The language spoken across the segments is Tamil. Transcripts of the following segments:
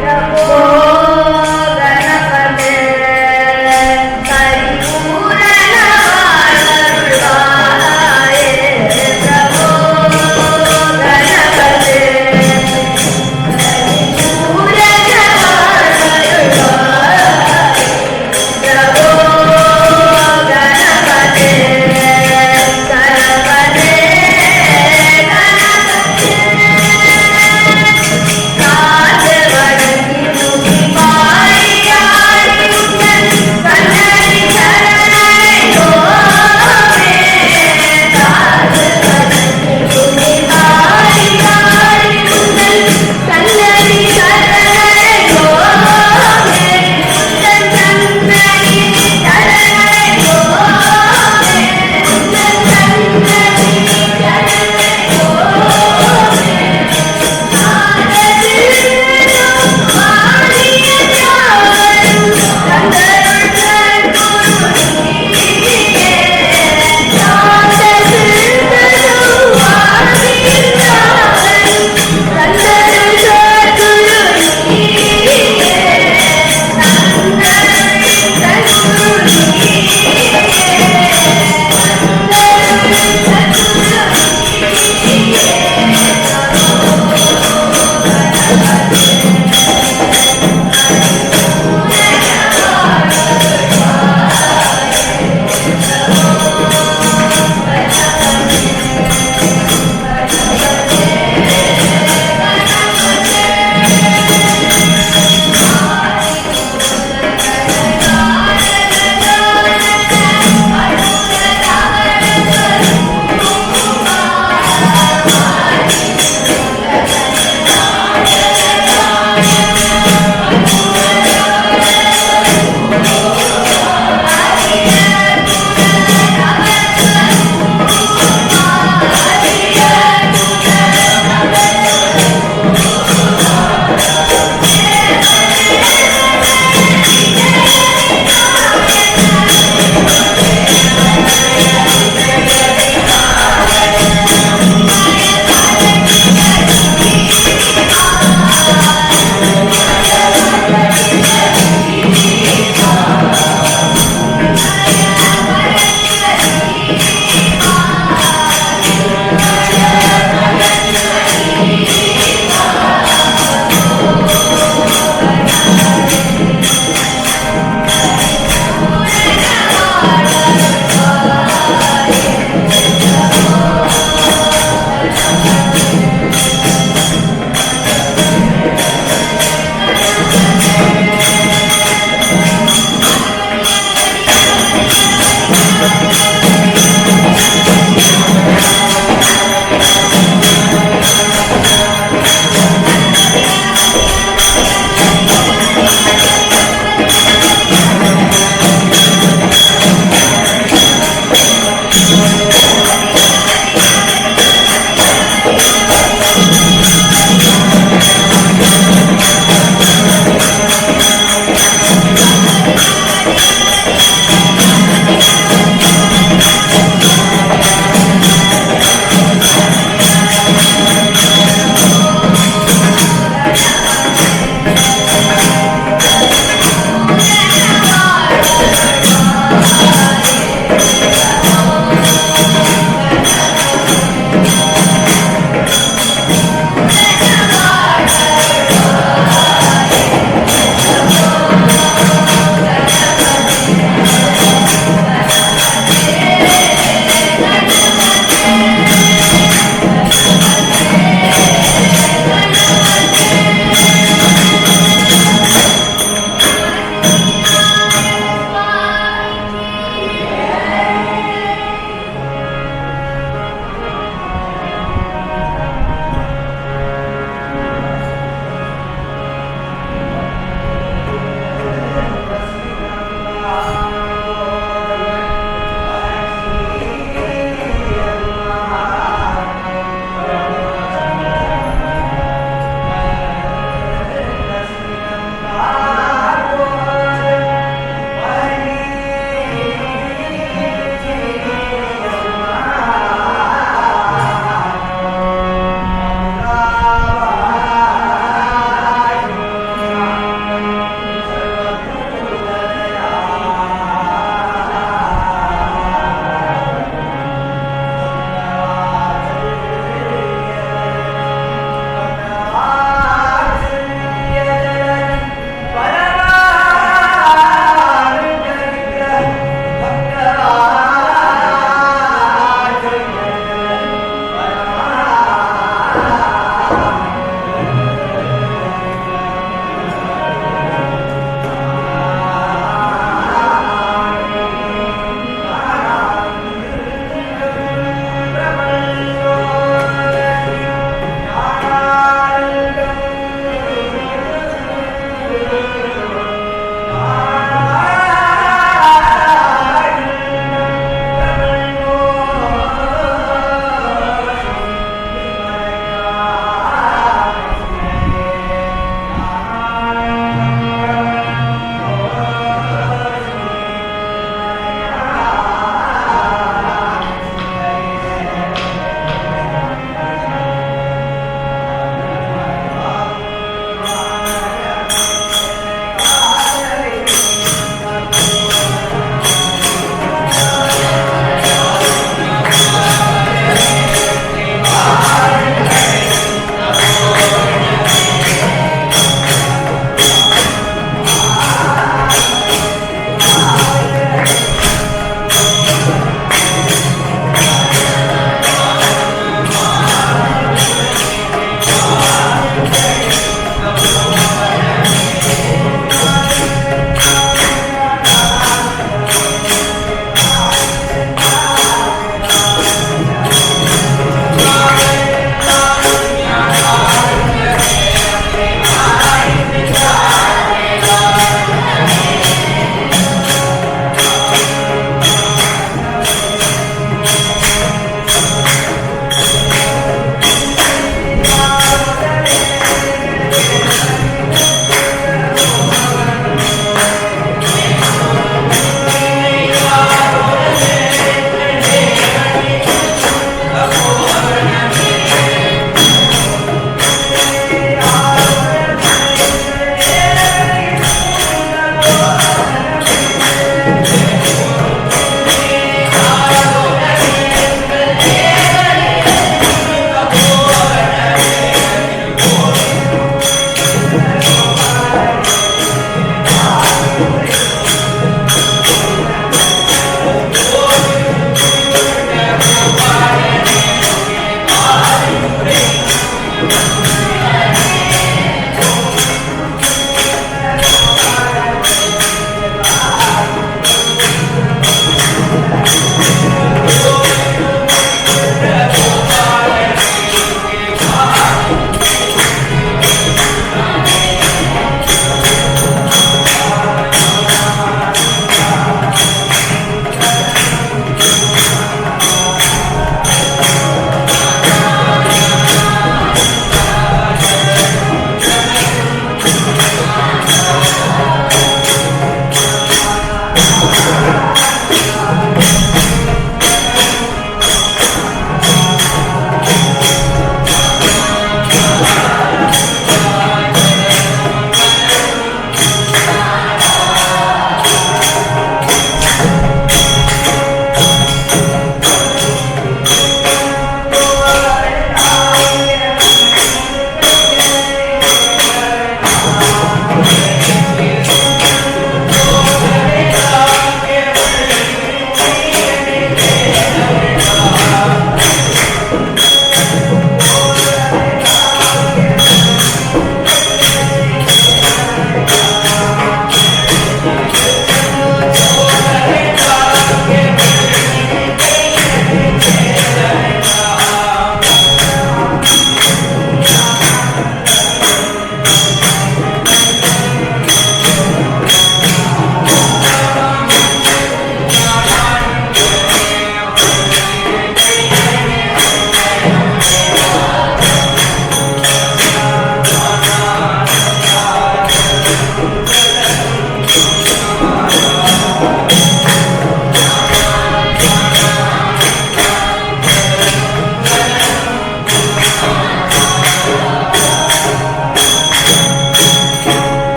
प्रभो गणपते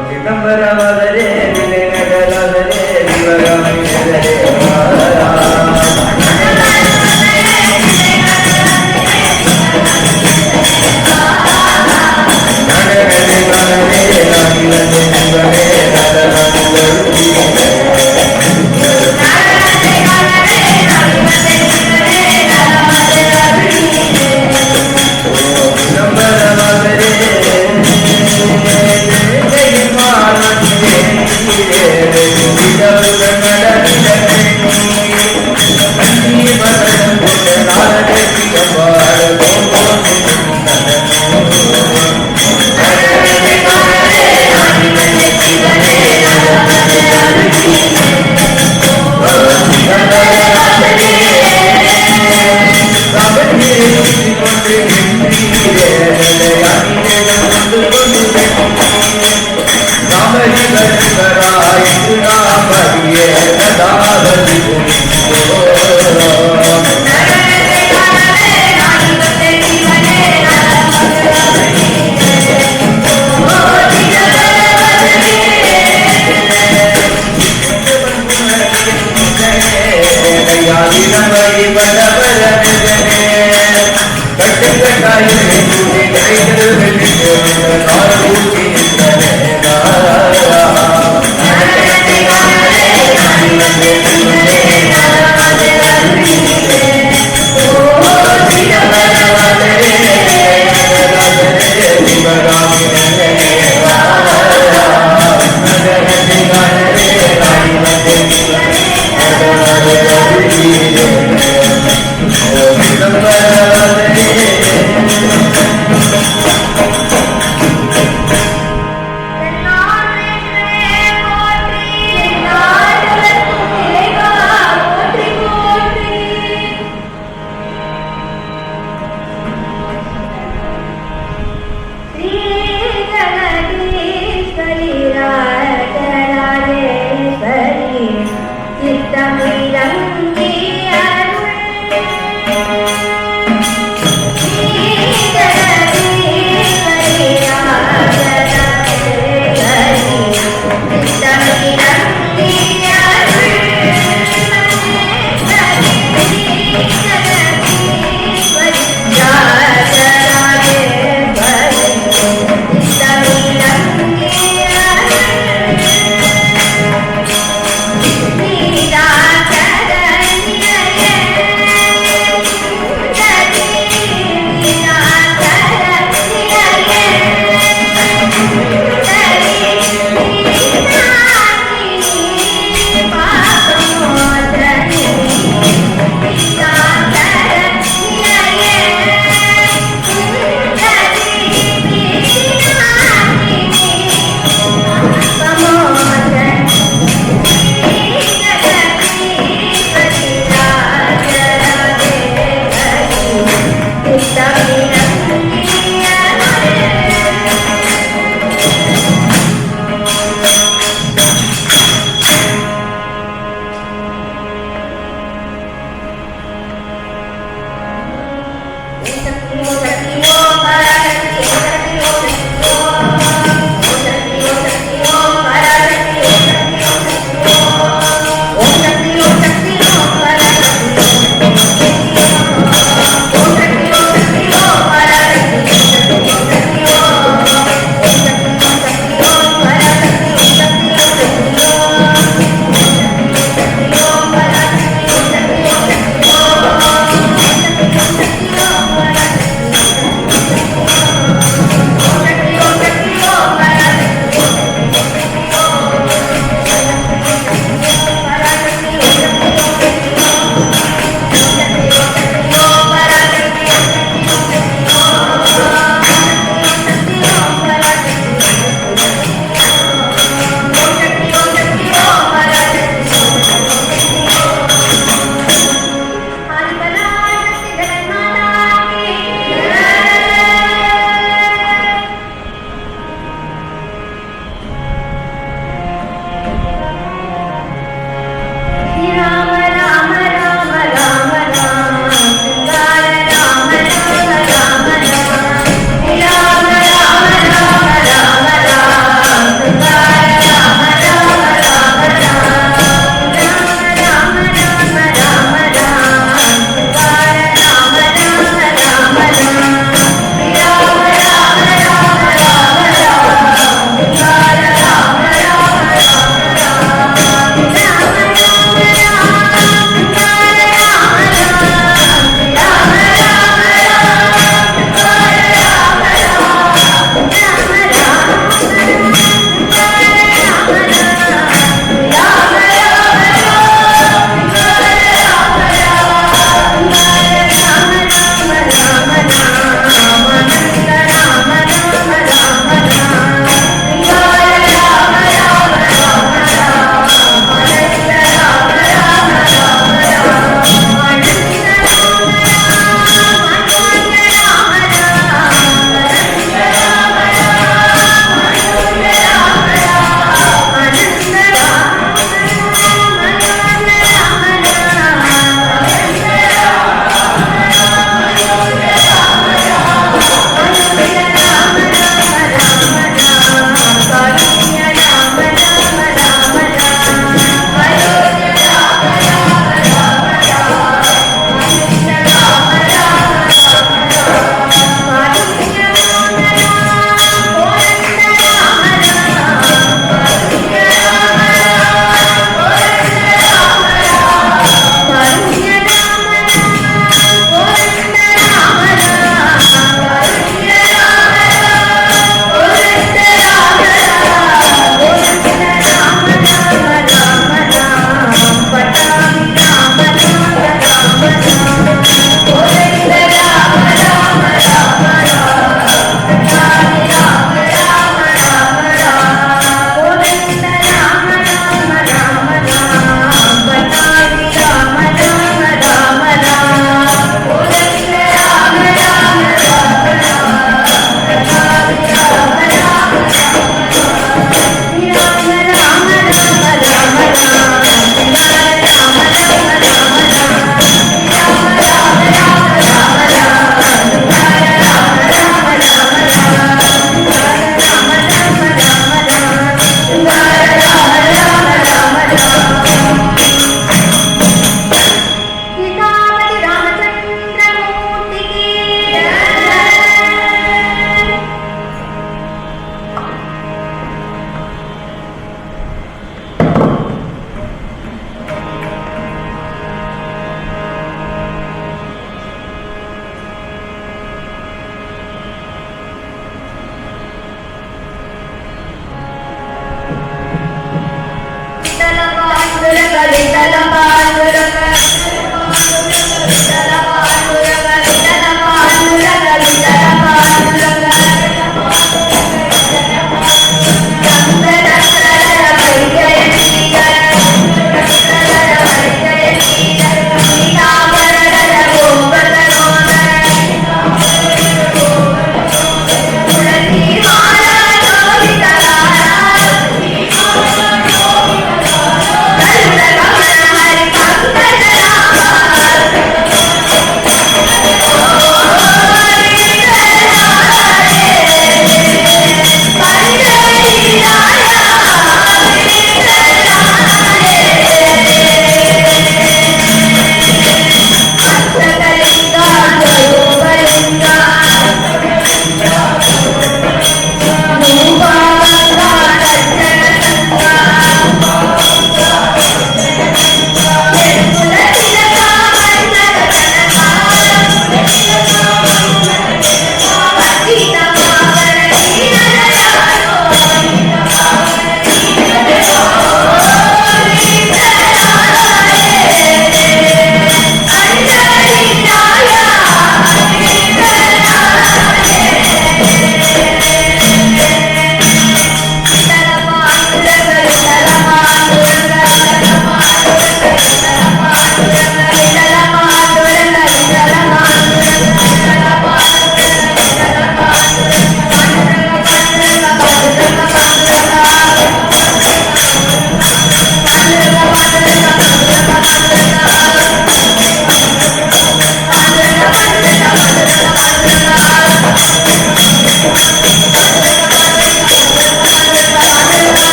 ಚಿದಂಬರವಾದರೆ ವಿನಯನಗರಾದರೆ ಶಿವರಾಮೇಶ್ವರೇ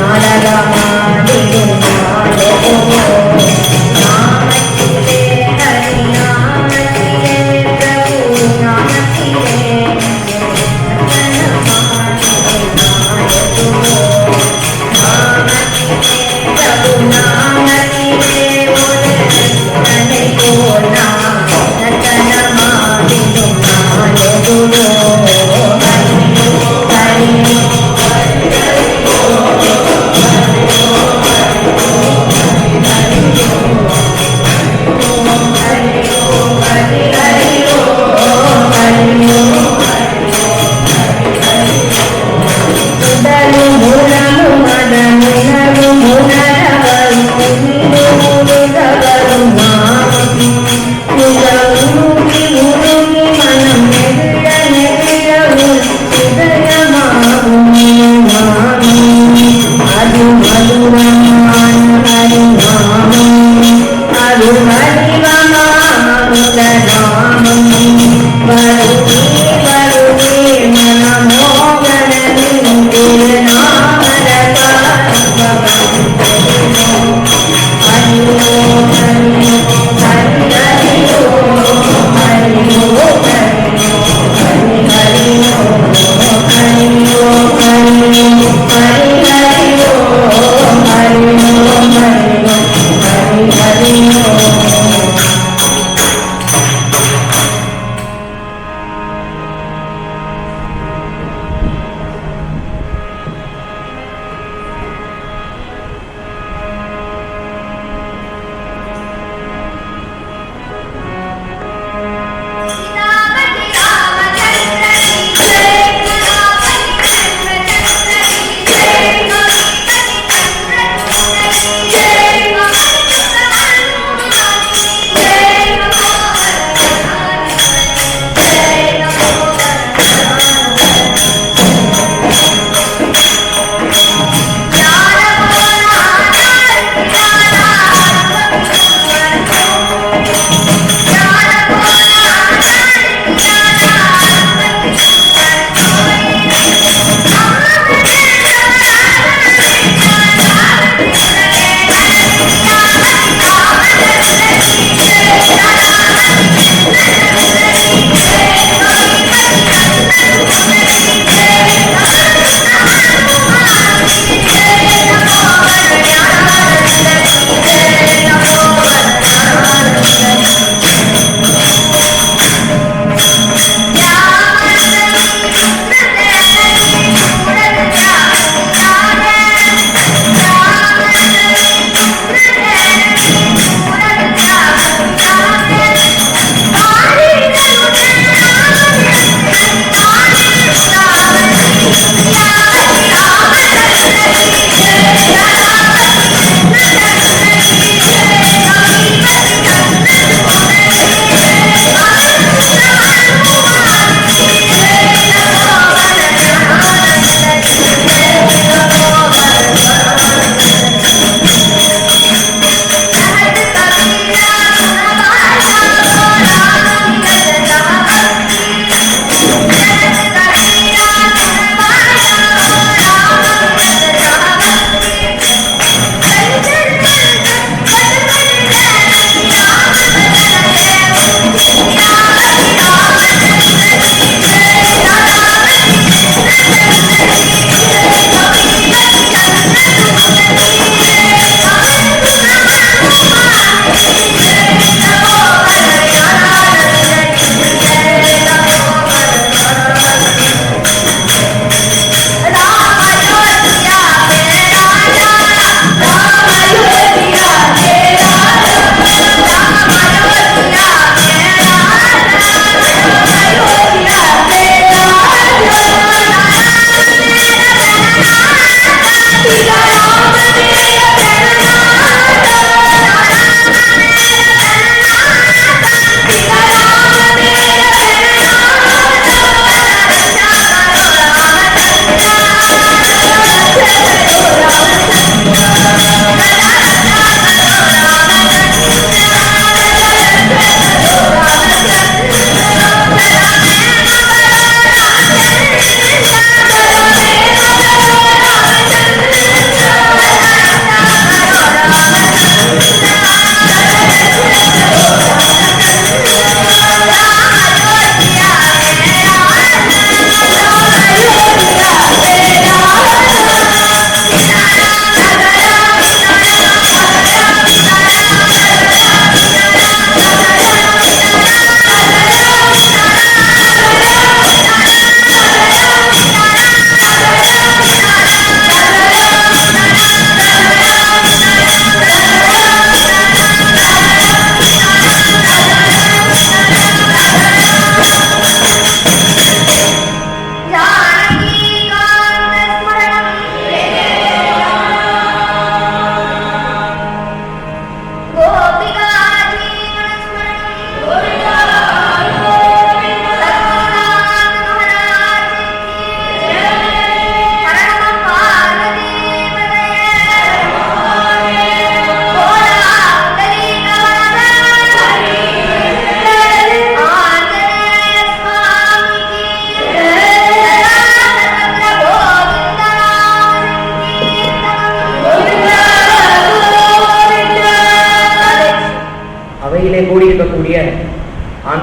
Nalagama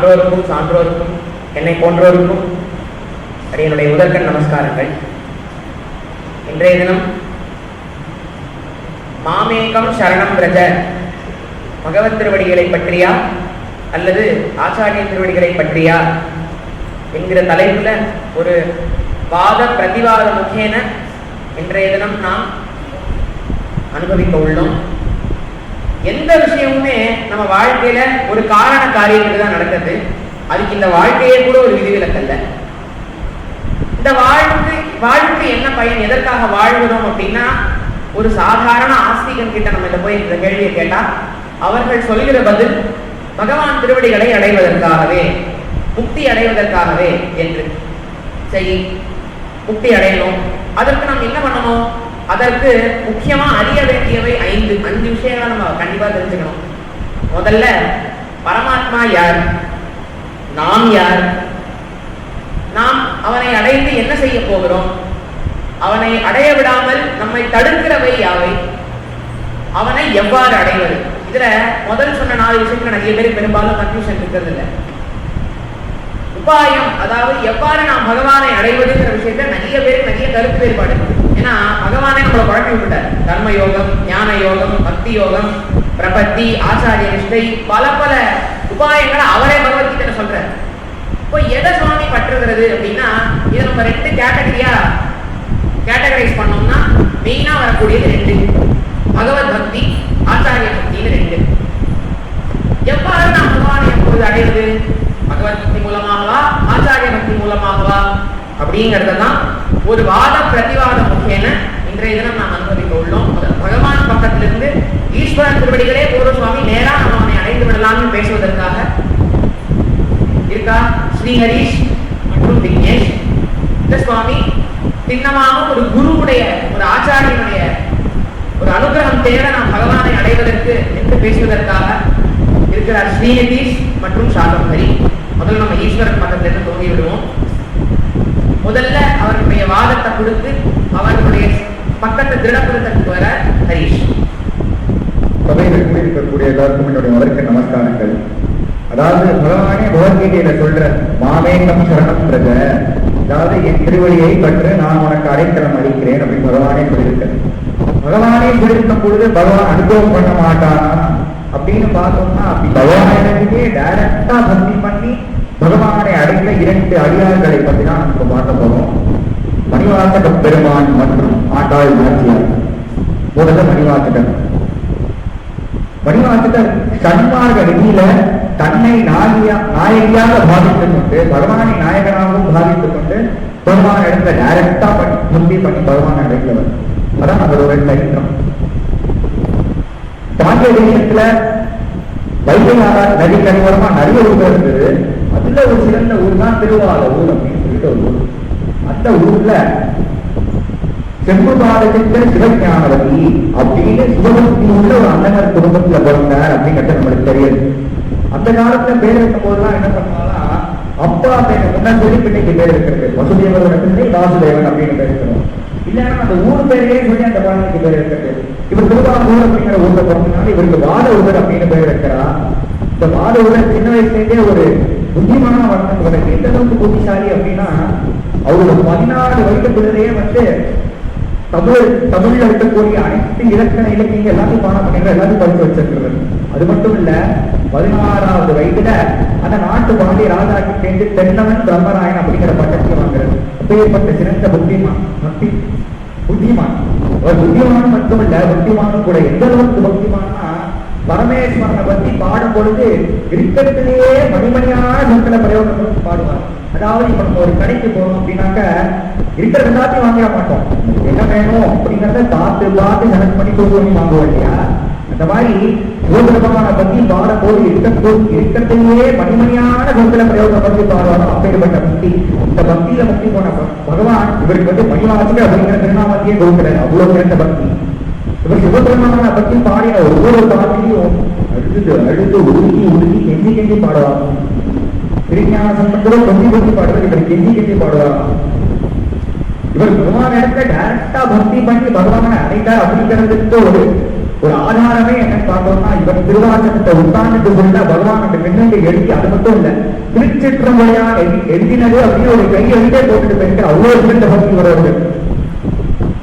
சான்றோருக்கும் சான்றோருக்கும் என்னை போன்றோருக்கும் என்னுடைய முதற்கண் நமஸ்காரங்கள். இன்றைய தினம் மாமேகம் சரணம் பிரஜ பகவத் திருவடிகளை பற்றியா அல்லது ஆச்சாரிய திருவடிகளை பற்றியா என்கிற தலைப்புல ஒரு வாத பிரதிவாத முக்கியன இன்றைய தினம் நாம் அனுபவிக்க உள்ளோம். எந்த விஷயமுமே நம்ம வாழ்க்கையில ஒரு காரண காரியங்கள் தான் நடக்குது. அதுக்கு இந்த வாழ்க்கையே கூட ஒரு விதிவிலக்கல்ல. இந்த வாழ்க்கை என்ன பயன், எதற்காக வாழ்கிறோம் அப்படின்னா, ஒரு சாதாரண ஆஸ்திகன் கிட்ட நம்ம இதை போய் இந்த கேள்வியை கேட்டா அவர்கள் சொல்கிற பதில் பகவான் திருவடிகளை அடைவதற்காகவே, முக்தி அடைவதற்காகவே என்று. சரி, முக்தி அடையணும், அதற்கு நாம் என்ன பண்ணணும்? அதற்கு முக்கியமா அறிய வேண்டியவை அஞ்சு விஷயங்களை நம்ம கண்டிப்பா தெரிஞ்சுக்கணும். முதல்ல பரமாத்மா யார், நாம் யார், நாம் அவனை அடைந்து என்ன செய்ய போகிறோம், அவனை அடைய விடாமல் நம்மை தடுக்கிறவை யாவை, அவனை எவ்வாறு அடைவது. இதுல முதல் சொன்ன 4 விஷயத்துல நிறைய பேர் பெரும்பாலும் கன்ஃபியூஷன் இருக்கிறது இல்லை. உபாயம், அதாவது எவ்வாறு நாம் பகவானை அடைவதுங்கிற விஷயத்துல நிறைய பேருக்கு நிறைய கருத்து வேறுபாடு இருக்கு. ஏன்னா பகவானே நம்மளை குழப்பி விட்டார். கர்ம யோகம், ஞான யோகம், பக்தி யோகம், பிரபத்தி, ஆச்சாரிய நிஷ்டை, பல பல உபாயங்களை அவரே பகவத்கீதை சொல்றார். இப்போ எதை சுவாமி பற்றுகிறது அப்படின்னா, இதை நம்ம 2 கேட்டகரைஸ் பண்ணோம்னா மெயினா வரக்கூடியது 2: பகவத் பக்தி, ஆச்சாரிய பக்தின்னு 2. எவ்வாறு நாம் பகவானை எப்பொழுது அடைவது? பகவத் பக்தி மூலமாகவா, ஆச்சாரிய பக்தி மூலமாகவா அப்படிங்கறதான் ஒரு வாத பிரதிவாத முக்கியன இன்றைய தினம் நாம் அனுபவிக்க உள்ளோம். பகவான் பக்கத்திலிருந்து ஈஸ்வரன் திருவடிகளே போற சுவாமி நேரா நம்ம அவனை அடைந்து விடலாம்னு பேசுவதற்காக இருக்கா ஸ்ரீஹரீஷ் மற்றும் விக்னேஷ். இந்த சுவாமி சின்னமாக ஒரு குருவுடைய, ஒரு ஆச்சாரியனுடைய ஒரு அனுகிரகம் தேட நாம் பகவானை அடைவதற்கு என்று பேசுவதற்காக இருக்கிறார் ஸ்ரீநிதீஷ் மற்றும் சாகம்பரி. முதல்ல நம்ம ஈஸ்வரன் பக்கத்திலிருந்து துவங்கி விடுவோம். முதல்ல அவர்களுடைய வாதத்தை கொடுத்து அவர்களுடைய பக்கத்தை திருடப்படுத்துறதுக்கு வர ஹரீஷ். சபையில் கூடியிருக்கக்கூடிய எல்லாருக்கும் என்னுடைய முதற்கு நமஸ்காரங்கள். அதாவது பகவானே பகவத்கீதையில சொல்ற மாமேகம் சரணம் பிரஜ, அதாவது என் திருவடியை பற்றி நான் உனக்கு அடைக்கலம் அளிக்கிறேன் அப்படின்னு பகவானே சொல்லியிருக்க. பகவானே சொல்லியிருக்கும் பொழுது பகவான் அனுபவம் பண்ண மாட்டானா அப்படின்னு பார்த்தோம்னா, அப்படி பகவானிடத்திலே டைரக்டா பக்தி பண்ணி பகவானை அடைந்த 2 அடியார்களை பற்றி தான் நம்ம பார்க்க போறோம். மணிவாசக பெருமான் மற்றும் ஆண்டாள் நாச்சியார். முதல்ல மணிவாசகர். மணிவாசகர் சன்மார்க்க விதியில தன்னை நாயகியாக பாதித்துக் கொண்டு, பகவானை நாயகனாகவும் பாதித்துக் கொண்டு பகவான் இடத்துல டைரக்டா பக்தி பண்ணி பகவானை அடைந்தவர். அதான் அவரோட சரித்திரம். பாண்டிய தேசத்துல வைகையாறு நதி கரையோரமா நிறைய ஊர் இருந்தது. அதுல ஒரு சிறந்த ஊர் தான் திருவாரூர் அப்படின்னு சொல்லிட்டு ஒரு ஊர். அந்த ஊர்ல செம்புபாதத்திற்கு சிவஞானவதி அப்படின்னு சிவபக்தி உள்ள ஒரு அந்தனர் குடும்பத்துல பிறந்தார் அப்படிங்கிறது நம்மளுக்கு தெரியுது. அந்த காலத்துல பேர் வைக்கும் போதுதான் என்ன பண்ணுவாங்கன்னா, அப்பா பேர் முன்னாடி சொல்லி பின்னைக்கு பேர் இருக்கிறது. வசுதேவரோட பிள்ளை வாசுதேவன் அப்படின்னு பேர் இருக்கிறோம். இல்லைன்னா அந்த ஊர் பேரையே சொல்லி அந்த குழந்தைக்கு பேர் இருக்கிறது. இவர் திருவாரூர் அப்படிங்கிற ஊர்ல பிறந்தனால இவருக்கு வாத ஊர் அப்படின்னு பேர் வைக்கிறா. இந்த வாத ஊர் சின்ன வயசுலேயே ஒரு புத்திமான வளர்ந்து எந்த அளவுக்கு புத்திசாலி அப்படின்னா, அவரோட 14 வயதுக்குள்ளேயே தமிழ்ல இருக்கக்கூடிய அனைத்து இலக்கண இலக்கியங்கள் எல்லாத்தையும் பாடம் பண்ணிடுற, எல்லாத்தையும் படித்து வச்சிருக்கிறது. அது மட்டும் இல்ல, 16வது வயதுல அந்த நாட்டு பாண்டி ராஜாக்கு சேர்ந்து தென்னவன் பிரம்மராயன் அப்படிங்கிற பட்டத்தை வாங்குறது. அப்பேற்பட்ட சிறந்த புத்திமான். அவர் புத்திமான் மட்டும் இல்ல, புத்திமானும் கூட. எந்த அளவுக்கு பக்திமானா, பரமேஸ்வரனை பத்தி பாடும் பொழுது இருக்கிறதுலேயே மணிமணியான சொற்களை பிரயோகம் பாடுவார். அதாவது இப்ப நம்ம ஒரு கடைக்கு போறோம் அப்படின்னாக்க இருக்கிற எல்லாத்தையும் வாங்கிட மாட்டோம். என்ன வேணும் அப்படிங்கிறத பார்த்து செலக்ட் பண்ணி தூக்கி வாங்குவோம் இல்லையா? அந்த மாதிரி ஓதுரமான பத்தி பாடும் போது இருக்கிறதுலேயே மணிமணியான சொற்களை பிரயோகப்படுத்தி பாடுவாரோ அப்பேற்பட்ட பக்தி. இந்த பக்தியில முக்தி போன பகவான் இவருக்கு மணிவாசகர் அப்படிங்கிற திருநாமத்தையே கொடுக்கிறார். அவ்வளவு சிறந்த பக்தி. இவர் சிவபெருமான பற்றி பாடின ஒவ்வொரு பாட்டிலையும் அழுது உருகி கெஞ்சி பாடுவாங்க. திருஞான சம்பந்தம் கூட கொஞ்சி பாடுறது, இவர் கெஞ்சி பாடுவாங்க. இவர் பகவான் இடத்துல டைரக்டா பக்தி பண்ணி பகவானை அடைந்தார் அப்படிங்கிறதுக்கு ஒரு ஒரு ஆதாரமே என்னன்னு பார்த்தோம்னா இவர் திருவாசகத்தை உட்கார்ந்துட்டு சொல்ல பகவான் அந்த மின்னலை எழுதி அது மட்டும் இல்ல திருச்சிற்றம்பலையா எழுதினது அப்படின்னு ஒரு கையெழுத்தே போட்டுட்டு போயிருக்கிற அவ்வளவு சிறந்த பக்தி வருவது.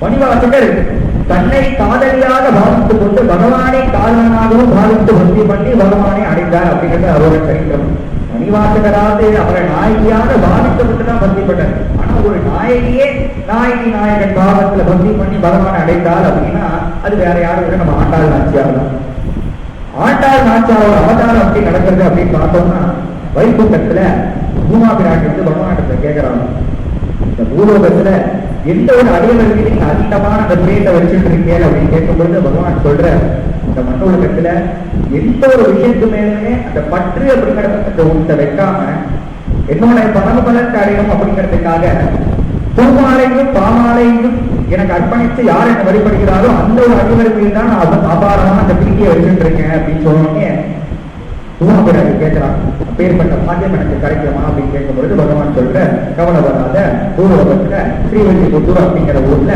மணிவாசகர் தன்னை காதலியாக பாவித்துக் கொண்டு பகவானை காதலனாகவும் பாவித்து பக்தி பண்ணி பகவானை அடைந்தார் அப்படிங்கிறது அவரோட சரித்திரம். மணிவாசகராது அவரை நாயகியாக பாவிக்கப்பட்டுதான் பக்தி பண்ணார். ஆனா ஒரு நாயகியே நாயகன் பாவத்துல பக்தி பண்ணி பகவானை அடைந்தார் அப்படின்னா அது வேற யாரும் இல்லை, நம்ம ஆண்டாள் நாச்சியார் தான். ஆண்டாள் நாச்சியாரோட அவதாரம் அப்படி நடக்கிறது அப்படின்னு பார்த்தோம்னா வைகுண்டத்துல பூமா பிராட்டி வந்து பகவானத்தை கேட்கிறாங்க, இந்த பூலோகத்துல எந்த ஒரு அடியவருக்கு நீங்க அதிகமான அந்த பேரை வச்சுட்டு இருக்கீங்க அப்படின்னு கேட்கும் பொழுது பகவான் சொல்ற, இந்த மண்ணுலகத்துல எந்த ஒரு விஷயத்து மேலுமே அந்த பற்று அப்படிங்கிறத உங்களை வைக்காம என்னோட பலத்தை அடையணும் அப்படிங்கிறதுக்காக பூமாலையும் பாமாலையும் எனக்கு அர்ப்பணித்து யார் என்ன வழிபடுகிறாரோ அந்த ஒரு அடிவருக்கு தான் நான் அபாரமா அந்த பிரீதியை வச்சுட்டு இருக்கேன் அப்படின்னு சொன்னோடனே பூமாபிராட்டி கேட்கிறான், அப்பேற்பட்ட பாக்கியம் எனக்கு கிடைக்குமா அப்படின்னு கேட்கும் பொழுது பகவான் சொல்ற, கவலைப்படாத, பூலோகத்துல ஸ்ரீவில்லிபுத்தூர் அப்படிங்கிற ஊர்ல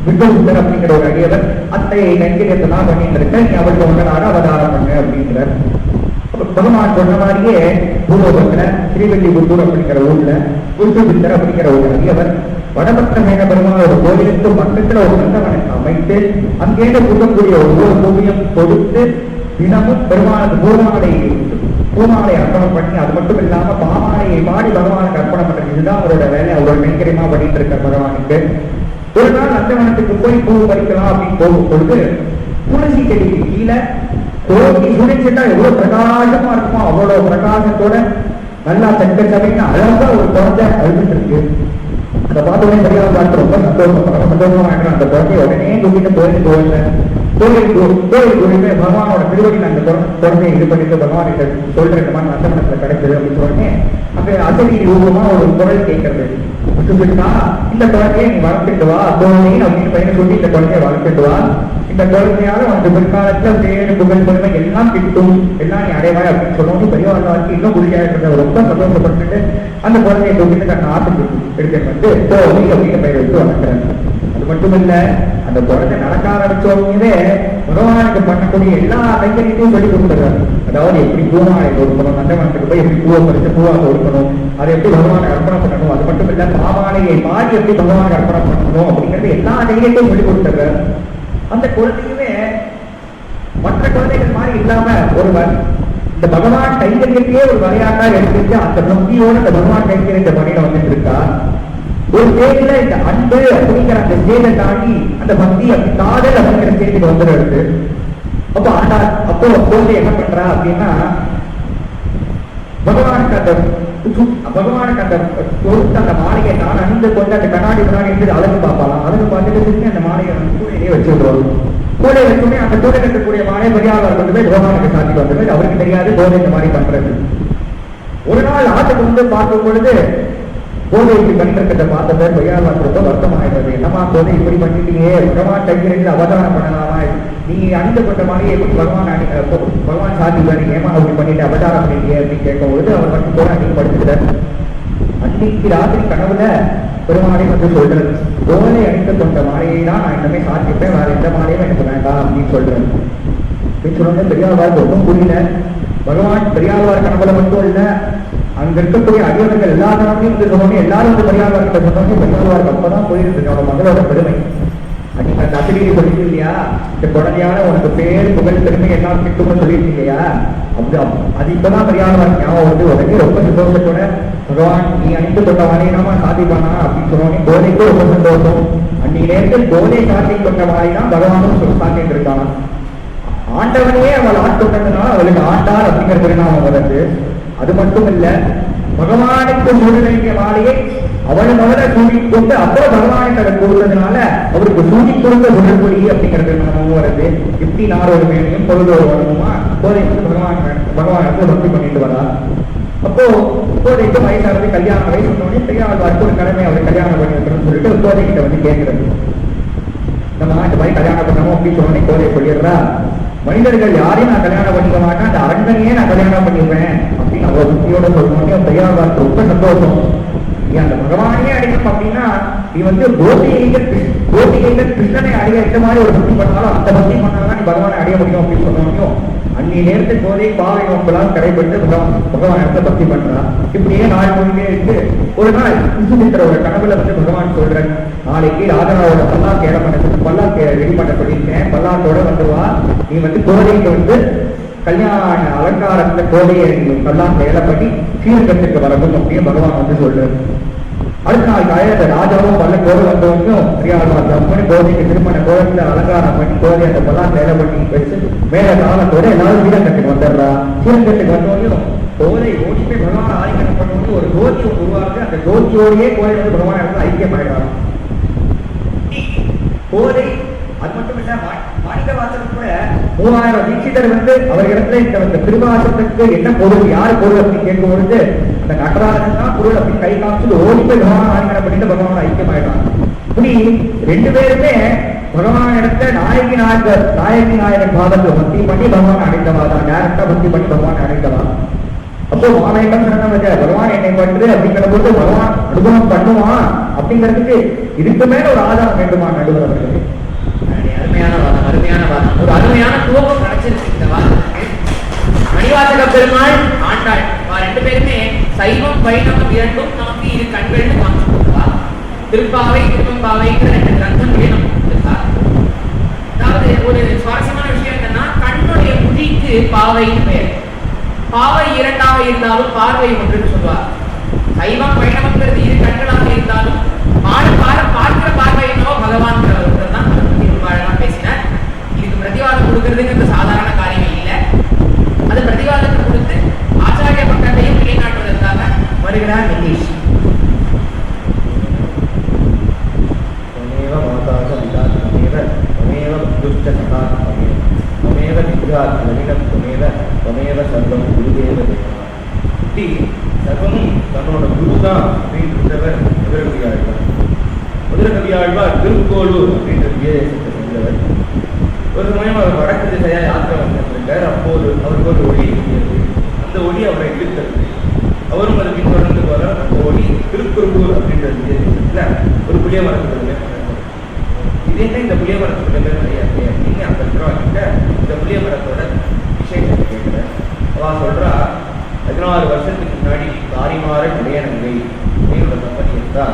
விட்டல் அப்படிங்கிற ஒரு அடியவர் அத்தையை கைங்கரியத்தான் பண்ணிட்டு இருக்க, நீ அவருக்கு ஒன்றனாக அவதாரம் பண்ணு அப்படிங்கிற பகவான் சொன்ன மாதிரியே பூலோகத்துல ஸ்ரீவில்லிபுத்தூர் அப்படிங்கிற ஊர்ல விட்டல் அப்படிங்கிற ஒரு அடியவர் வடபக்க மேக பெருமாள் ஒரு கோவிலுக்கு பக்கத்துல ஒரு நந்தவனை அமைத்து அங்கேயே கூட்டக்கூடிய ஒவ்வொரு கோவிலையும் கொடுத்து தினமும் பெருமாளுக்கு பூமாலை அர்ப்பணம் பண்ணி அது மட்டும் இல்லாம பாமாலையை பாடி பகவானுக்கு அர்ப்பணம் பண்றது இதுதான் அவரோட வேலை. அவரோட கைங்கரியமா பண்ணிட்டு இருக்க பகவானுக்கு. ஒரு நாள் நந்தவனத்துக்கு போய் பூ பறிக்கலாம் அப்படின்னு போகும் பொழுது துளசி செடிக்கு கீழே தோட்டி சுழிச்சுட்டா எவ்வளவு பிரகாசமா இருக்குமோ அவ்வளவு பிரகாசத்தோட நல்லா சட்ட சமைன்னு அழகா ஒரு குழந்தை அழுதுட்டு இருக்கு. அதை பார்த்தோடனே சரியாக பார்த்து ரொம்ப சந்தோஷமா இருக்கிற அந்த குழந்தைய உடனே கூட்டிட்டு கோயிலுக்கு பகவானோட திருவடியில் அந்த குழந்தையை இது பண்ணிட்டு பகவான் சொல்ற இந்த மாதிரி நந்தவனத்துல கிடைச்சது அப்படின்னு சொன்னே அங்க அசதி ரூபமா ஒரு குரல் கேட்கறது, இந்த குழந்தைய நீ வளர்த்துட்டு வா தோனி அப்படின்னு பையனை சொல்லி இந்த குழந்தைய வளர்த்துட்டு வா, இந்த குழந்தையால உனக்கு பிற்காலத்துல பேரு புகழ் பெருமை எல்லாம் கிட்டும், எல்லாம் நீ அடைவாய் அப்படின்னு சொன்னோம். பெரியவாழ்வாருக்கு இன்னும் குடியா இருக்கிறத ரொம்ப சந்தோஷப்பட்டு அந்த குழந்தைய தூக்கிட்டு தன் ஆத்துக்கு எடுத்துட்டு வந்து தோனி அப்படின்னு பெயர் வச்சு வளர்க்குறாங்க. அது மட்டும் இல்ல, அந்த குழந்தை நடக்க ஆரம்பிச்சோடனே பகவானுக்கு பண்ணக்கூடிய எல்லா கைங்கரியத்தையும் சொல்லி கொடுத்துருக்காரு. அதாவது எப்படி பூமாலை கொடுக்கணும், நந்தவனத்துக்கு போய் எப்படி பூவை பறிச்சு பூவாக கொடுக்கணும், அதை எப்படி பகவானை அர்ப்பணம் பண்ணணும், அது மட்டும் இல்ல பாமாலையை பாடி எப்படி பகவானுக்கு அர்ப்பணம் பண்ணணும் அப்படிங்கிறது எல்லா கைங்கரியத்தையும் சொல்லி கொடுத்துருக்காரு. அந்த குழந்தையுமே மற்ற குழந்தைகள் மாதிரி இல்லாம ஒருவர் இந்த பகவான் கைங்கரியத்தையே ஒரு வகையாக எடுத்துட்டு அந்த பக்தியோட இந்த பகவான் கைங்கரியத்தை பண்ணிட வந்துட்டு இருக்கா. ஒரு ஸ்டேஜ்ல இந்த அன்பு அப்படிங்கிற அந்த ஸ்டேஜை தாண்டி அந்த பக்தி அப்படி காதல் அப்படிங்கிற ஸ்டேஜுக்கு வந்துடுறது. அப்போ குழந்தை என்ன பண்றா அப்படின்னா பகவானுக்கு அந்த கொடுத்த அந்த மாலையை நான் அணிந்து கொண்டு அந்த கண்ணாடி முன்னாடி இருந்து அழகு பார்ப்பாலாம். அழகு பார்த்துட்டு அந்த மாலையை கூடையிலேயே வச்சுடுவோம். கூடை வச்சுமே அந்த கூடை கட்டக்கூடிய மாலை பெரியாளர் கொண்டு போய் பகவானுக்கு சாத்தி வந்தது. அவருக்கு தெரியாது போதை இந்த மாதிரி பண்றது. ஒரு நாள் ஆட்டுக்கு வந்து பார்க்கும் பொழுது போதை இப்படி பண்ணிருக்கிறத பார்த்த பேர் பெரியாளர் ரொம்ப வருத்தமாயிடுறது. என்னமா போதை இப்படி பண்ணிட்டீங்க, பகவான் கைக்கிறீங்க அவதாரம் பண்ணலாமா, நீ அணிந்து கொண்ட மாலையை எப்படி பகவான் சாத்திடுவாரு, ஏமா அப்படி பண்ணிட்டு அவதாரம் பண்ணீங்க அப்படின்னு கேட்கும் பொழுது அவர் மட்டும் போல அன்னைக்கு படுத்துக்கிறார். அன்னைக்கு ராத்திரி கனவுல பெருமாளை வந்து சொல்றது, போதை அணிந்து கொண்ட மாலையை தான் நான் இன்னமே சாத்திப்பேன், வேற எந்த மாலையும் எனக்கு வேண்டாம் அப்படின்னு சொல்றேன். சொன்ன பெரியாழ்வார் ஒன்றும் புரியல. பகவான் பெரியாழ்வார் கனவுல மட்டும் இல்ல, அங்க இருக்கக்கூடிய அடியவர்கள் எல்லா நாளையும் வந்து சொன்னோம், எல்லாரும் வந்து பெரியாழ்வார்கிட்ட சொன்னோம். பெரியாழ்வாருக்கு அப்பதான் போயிருக்கு என்னோட மகளோட பெருமை. அன்னைக்கு அந்த அசதியை சொல்லிட்டு இல்லையா, இந்த குழந்தையால உனக்கு பேர் புகழ் பெருமை எல்லாம் கிட்டும்னு சொல்லிட்டு இல்லையா, அப்படி அது இப்பதான் பெரியாழ்வார் ஞாபகம் வந்து உடனே ரொம்ப சந்தோஷத்தோட பகவான் நீ அணிந்து கொண்ட வாழைனாமா சாதிப்பானா அப்படின்னு சொன்னோன்னே கோதைக்கு ரொம்ப சந்தோஷம். அன்னைக்கு நேரத்தில் கோதை சாத்தி கொண்ட வாழைதான் பகவானும் சாத்திட்டு இருக்கானா. ஆண்டவனையே அவள் ஆட்கொண்டதுனால அவளுக்கு ஆண்டார் அப்படிங்கிற திருநாமம் வருது. அது மட்டும் இல்ல, பகவானுக்கு சூழ வேண்டிய வாழையை அவளும் அவரை சூழி கொண்டு அப்புறம் பகவானுக்கு அதை கொடுத்ததுனால அவருக்கு சூழி கொடுத்த குணப்பொடி அப்படிங்கிறது நாமமும் வருது. இப்படி நாரோடு வேலையும் பொருளோடு வரணுமா கோதைக்கு பகவானுக்கு பக்தி பண்ணிட்டு வரா. அப்போ கோதைக்கு வயசானது கல்யாணம் வயசு சொன்னோடனே பெரியாழ்வாருக்கு ஒரு கடமை அவரை கல்யாணம் பண்ணி வைக்கணும்னு சொல்லிட்டு கோதைகிட்ட வந்து கேட்கிறது. நம்ம இந்த மாதிரி கல்யாணம் பண்ணணும் அப்படின்னு சொன்னோடனே கோதை சொல்லிடுறா, மனிதர்கள் யாரையும் நான் கல்யாணம் பண்ணிக்க மாட்டேன், அந்த அரண்மனையே நான் கல்யாணம் பண்ணிடுவேன் அப்படின்னு அவர் புத்தியோட சொல்லணும்னே பெரியாழ்வாருக்கு ரொம்ப சந்தோஷம். நீ அந்த பகவானையே அடையணும் அப்படின்னா நீ வந்து கோபிகைகள் கிருஷ்ணனை அடைய எந்த மாதிரி ஒரு பக்தி பண்ணாலும் அந்த பக்தி பண்ணாலும் நீ பகவானை அடைய முடியும் அப்படின்னு சொல்ல முடியும். அன்னி நேரத்து கோதை பாவை நோக்கெல்லாம் கடைபட்டு பகவான் இடத்துல பக்தி பண்றா. இப்படியே நாள் முழுமே இருக்கு. ஒரு நாள் விசுமித்திரோட கனவுல வந்து பகவான் சொல்றேன், நாளைக்கு ராஜாவோட பல்லாக்கு ஏற பண்ண பல்லாக்கு ரெடி பண்ண சொல்லியிருக்கேன், பல்லாக்கோட வந்துவா, நீ வந்து கோதைக்கு வந்து கல்யாண அலங்காரத்துல கோதையை பல்லாக்கு ஏற பண்ணி ஸ்ரீரங்கத்துக்கு வரணும் அப்படின்னு பகவான் வந்து சொல்றாரு. அடுத்த நாள் காலையில ராஜாவும் பல்ல கோதை வந்தவங்களும் ஸ்ரீஆழ்வார் ஜம்மனி கோதைக்கு திருமண கோலத்துல அலங்காரம் பண்ணி கோதை அந்த பல்லாக்கு ஏற பண்ணி வச்சு மேல காலத்தோட எல்லாரும் ஸ்ரீரங்கத்துக்கு வந்துடுறா. ஸ்ரீரங்கத்துக்கு வந்தவங்களும் கோதை ஓடிப்பே பகவான் ஆலிங்கனம் பண்ணி ஒரு ஜோதியை உருவாக்கு, அந்த ஜோதியோடையே கோதை வந்து பகவான் இடத்துல ஐக்கியமாயிடுறாங்க. கோதை அது மட்டும் இல்ல, மாணிக்க வாசகம் கூட 3000 தீட்சிதர் வந்து அவர்களிடத்துல இந்த திருவாசகத்துக்கு என்ன பொருள், யார் பொருள் அப்படின்னு கேட்கும் பொழுது அந்த நடராஜன் தான் பொருள் அப்படின்னு கை காமிச்சு ஓடி போய் பகவான் ஆலிங்கனம் பண்ணிட்டு பகவான் ஐக்கியமாயிடுறாங்க. இப்படி ரெண்டு பேருமே பகவான் இடத்துல நாயகி நாயகன் பாதத்தை பக்தி பண்ணி பகவான் அடைந்தவா தான், டேரக்டா பக்தி பண்ணி பகவான் அடைந்தவா. அப்போ மாணவன் சொன்ன பகவான் என்னை பண்றது அப்படிங்கிற போது பகவான் அனுபவம் பண்ணுவான் அப்படிங்கிறதுக்கு இதுக்கு மேல ஒரு ஆதாரம் வேண்டுமா நடுவர் அவர்களுக்கு? அருமையான வாதம், ஒரு அருமையான துவக்கம் கிடைச்சிருக்கு இந்த வாதத்துக்கு. மணிவாசக பெருமாள் ஆண்டாள் ரெண்டு பேருமே சைவம் வைணவம் இரண்டும் நமக்கு இரு கண்கள்னு காமிச்சு கொடுத்தா. திருப்பாவை திருவம்பாவைங்கிற 2 கிரந்தங்களே நமக்கு கொடுத்தா. அதாவது ஒரு சுவாரஸ்யமான விஷயம் என்னன்னா, கண்ணுடைய முடிக்கு பாவைன்னு பெயர். பாவை 2ஆக இருந்தாலும் பார்வை ஒன்றுன்னு சொல்லுவார். சைவம் வைணவங்கிறது இரு கண்களாக இருந்தாலும் பார்க்கிற பார்வை என்னவோ பகவான் தான் ரொம்ப அழகா பேசினார். இதுக்கு பிரதிவாதம் கொடுக்கறதுங்கிறது சாதாரண காரியம் இல்லை. அது பிரதிவாதத்தை கொடுத்து ஆச்சாரிய பக்கத்தையும் நிலைநாட்டுவதற்காக வருகிறார் நிதிஷ். சர்வமும் தன்னோட குருதான் அப்படின்றவர் மதுரகவியாழ்வார் திருக்கோளூர் அப்படின்ற விஜயதேசத்தை சேர்ந்தவர். ஒரு சமயம் அவர் வடக்கு திசையா யாத்திரை வந்திருக்கார். அப்போது அவருக்கு ஒரு ஒளி இருந்தது. அந்த ஒளி அவரை இழுத்தது. அவரும் அதை பின்தொடர்ந்து போற அந்த ஒளி திருக்குறுகூர் அப்படின்ற விஜயதேசத்துல ஒரு புளிய மரத்துடைய இது என்ன, இந்த புளிய மரத்துடைய பேர் கிடையாது அப்படின்னு அந்த கிட்ட இந்த புளிய மரத்தோட விசேஷத்தை கேட்கிறேன். அவ சொல்றா, 16 வருஷத்துக்கு முன்னாடி தாரிமாற இளையனங்கை அப்படின்னு தம்பதி இருந்தா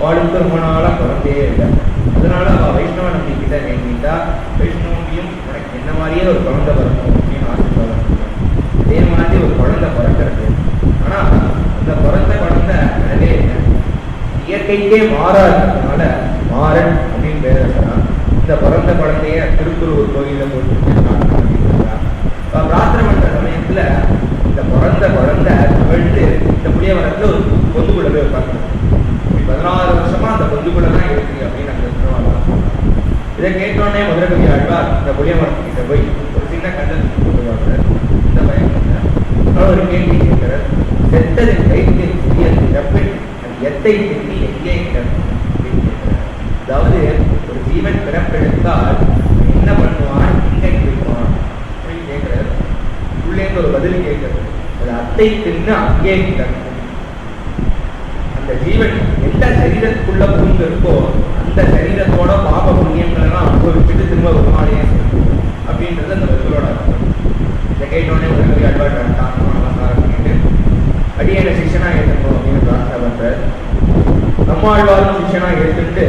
அவளுக்கு ரொம்ப நாளா குழந்தையே இல்லை. அதனால அவ வைஷ்ணவ நம்பி கிட்ட வேண்டிட்டா, வைஷ்ணவியும் உனக்கு என்ன மாதிரியே ஒரு குழந்தை வரணும் அப்படின்னு ஆசீர்வாதம். அதே மாதிரி ஒரு குழந்தை பிறக்கிறது. ஆனா அந்த பிறந்த குழந்தை அதே இயற்கைக்கே மாறாததுனால மாறன் அப்படின்னு பேர் இருக்கிறான். இந்த பிறந்த குழந்தைய திருக்குறூர் கோயில போட்டு பிரார்த்தனை பண்ற சமயத்துல இந்த பிறந்த குழந்தை கவிழ்ந்து இந்த புளிய மரத்துல ஒரு பொந்துக்குள்ள போய் உட்காந்து 16 வருஷமா அந்த பொந்துக்குள்ள தான் இருக்கு அப்படின்னு அந்த சொன்னாங்க. இதை கேட்டோடனே மதுரகவி ஆழ்வார் இந்த புளிய மரத்துக்கிட்ட போய் ஒரு சின்ன கண்டல் கொண்டுவாங்க. இந்த பையன் ஒரு கேள்வி கேட்கிறார், செத்ததின் வயிற்றில் சிறிய இறப்பில் அது எத்தை திரும்பி எங்கே கிடக்கும் அப்படின்னு கேட்கிறார். அதாவது ஒரு ஜீவன் பிறப்பெடுத்தால் என்ன பண்ணுவான், எங்கே இருப்பான் அப்படின்னு கேட்கிறார். உள்ளேந்து ஒரு பதில் கேட்கிறது, அது அத்தை தின்னு அங்கே கிடக்கும். அந்த ஜீவன் எந்த சரீரத்துக்குள்ள புரிந்து இருக்கோ அந்த சரீரத்தோட பாப புண்ணியங்களெல்லாம் அனுபவிச்சுட்டு திரும்ப வருமானே அப்படின்றது அந்த பதிலோட அர்த்தம். இதை கேட்டோடனே உலகவி அட்வாட் அலங்காரம் பண்ணிட்டு அடியான சிஷனா ஏற்றணும் அப்படின்னு பிரார்த்தனை பண்ற. நம்மாழ்வாரும் சிஷனா ஏற்றுட்டு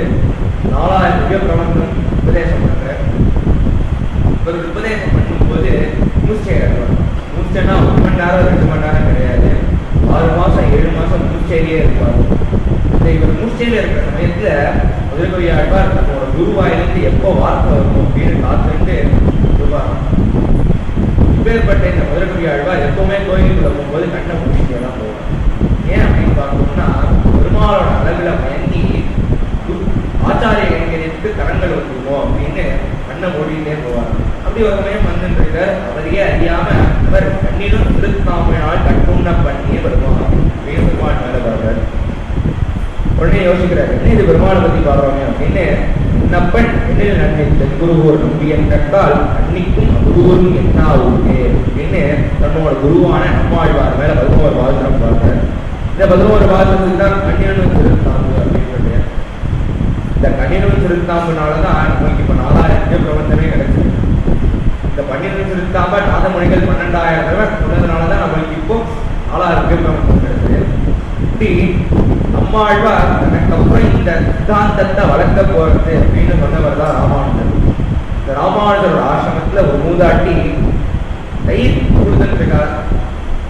4000 திவ்ய பிரபந்தம் உபதேசம் பண்ற. ஒரு உபதேசம் பண்ணும்போது மூச்சைனா 1 மணி நேரம் 2 மணி நேரம் கிடையாது, 6 மாசம் 7 மாசம் மூச்சையிலேயே இருப்பார். இவர் மூச்சையில இருக்கிற சமயத்துல மதுரகவி ஆழ்வார் நம்மளோட குருவாயிலிருந்து எப்போ வார்த்தை வரும் அப்படின்னு காத்துட்டு சொல்லுவாங்க. இப்பேற்பட்ட இந்த மதுரகவி ஆழ்வார் எப்பவுமே கோயிலுக்குள்ள போகும்போது கண்ணை முடிச்சுட்டே தான் போவார். ஏன் அப்படின்னு பார்த்தோம்னா பெருமாளோட அழகுல மயங்கி ஆச்சாரிய கைங்கரியத்துக்கு கரங்கள் வந்துருமோ அப்படின்னு கண்ணை மூடிட்டே போவார். அப்படி ஒரு சமயம் வந்துருக்கார். அவரையே அறியாம அவர் கண்ணிலும் திருத்தாமையினால் கட்டுண்ண பண்ணியே வருவார் அப்படின்னு பெருமாள் மேல வர்றார். உடனே யோசிக்கிறார், என்ன இது பெருமாளை பத்தி பாடுறோமே அப்படின்னு. என்னப்பன் என்னில் நன்மை தென்குருவோர் நம்பியன் கட்டால் அன்னிக்கும் குருவரும் என்ன ஆகுது அப்படின்னு தன்னோட குருவான நம்மாழ்வார் மேல 11 வாசனம் பார்த்தார். இந்த 11 வாசனத்துக்கு தான் கண்ணியன் நம்மாழ்வார் அதுக்கப்புறம் இந்த சித்தாந்தத்தை வளர்க்க போறது அப்படின்னு சொன்னவர் தான் ராமானுஜர். இந்த ராமானுஜரோட ஆசிரமத்துல ஒரு மூதாட்டி தயிர் கொடுத்துருக்கார்.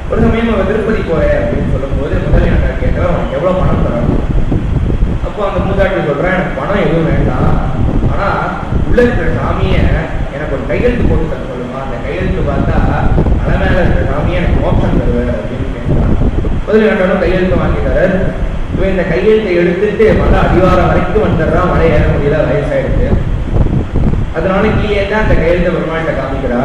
ஒரு சமயம் அவன் திருப்பதி போறேன் அப்படின்னு சொல்லும் போது முதலியாண்ட கேட்கிறேன், அவனுக்கு எவ்வளவு பணம் தரணும்? அப்போ அந்த மூதாட்டி சொல்றேன், எனக்கு பணம் எதுவும் வேண்டாம், ஆனா உள்ள இருக்கிற சாமியை எனக்கு ஒரு கையெழுத்து போட்டு தர சொல்லுமா, அந்த கையெழுத்து பார்த்தா மலை மேல இருக்கிற சாமியை எனக்கு மோட்சம் தருவார் அப்படின்னு கேட்கிறான். முதலியாண்டனும் கையெழுத்து வாங்கிட்டார். இவன் இந்த கையெழுத்தை எடுத்துட்டு மலை அடிவாரம் வரைக்கும் வந்துடுறான். மலை ஏற முடியல, வயசாயிடுச்சு. அதனால கீழே தான் அந்த கையெழுத்தை பெருமாள்கிட்ட காமிக்கிறா.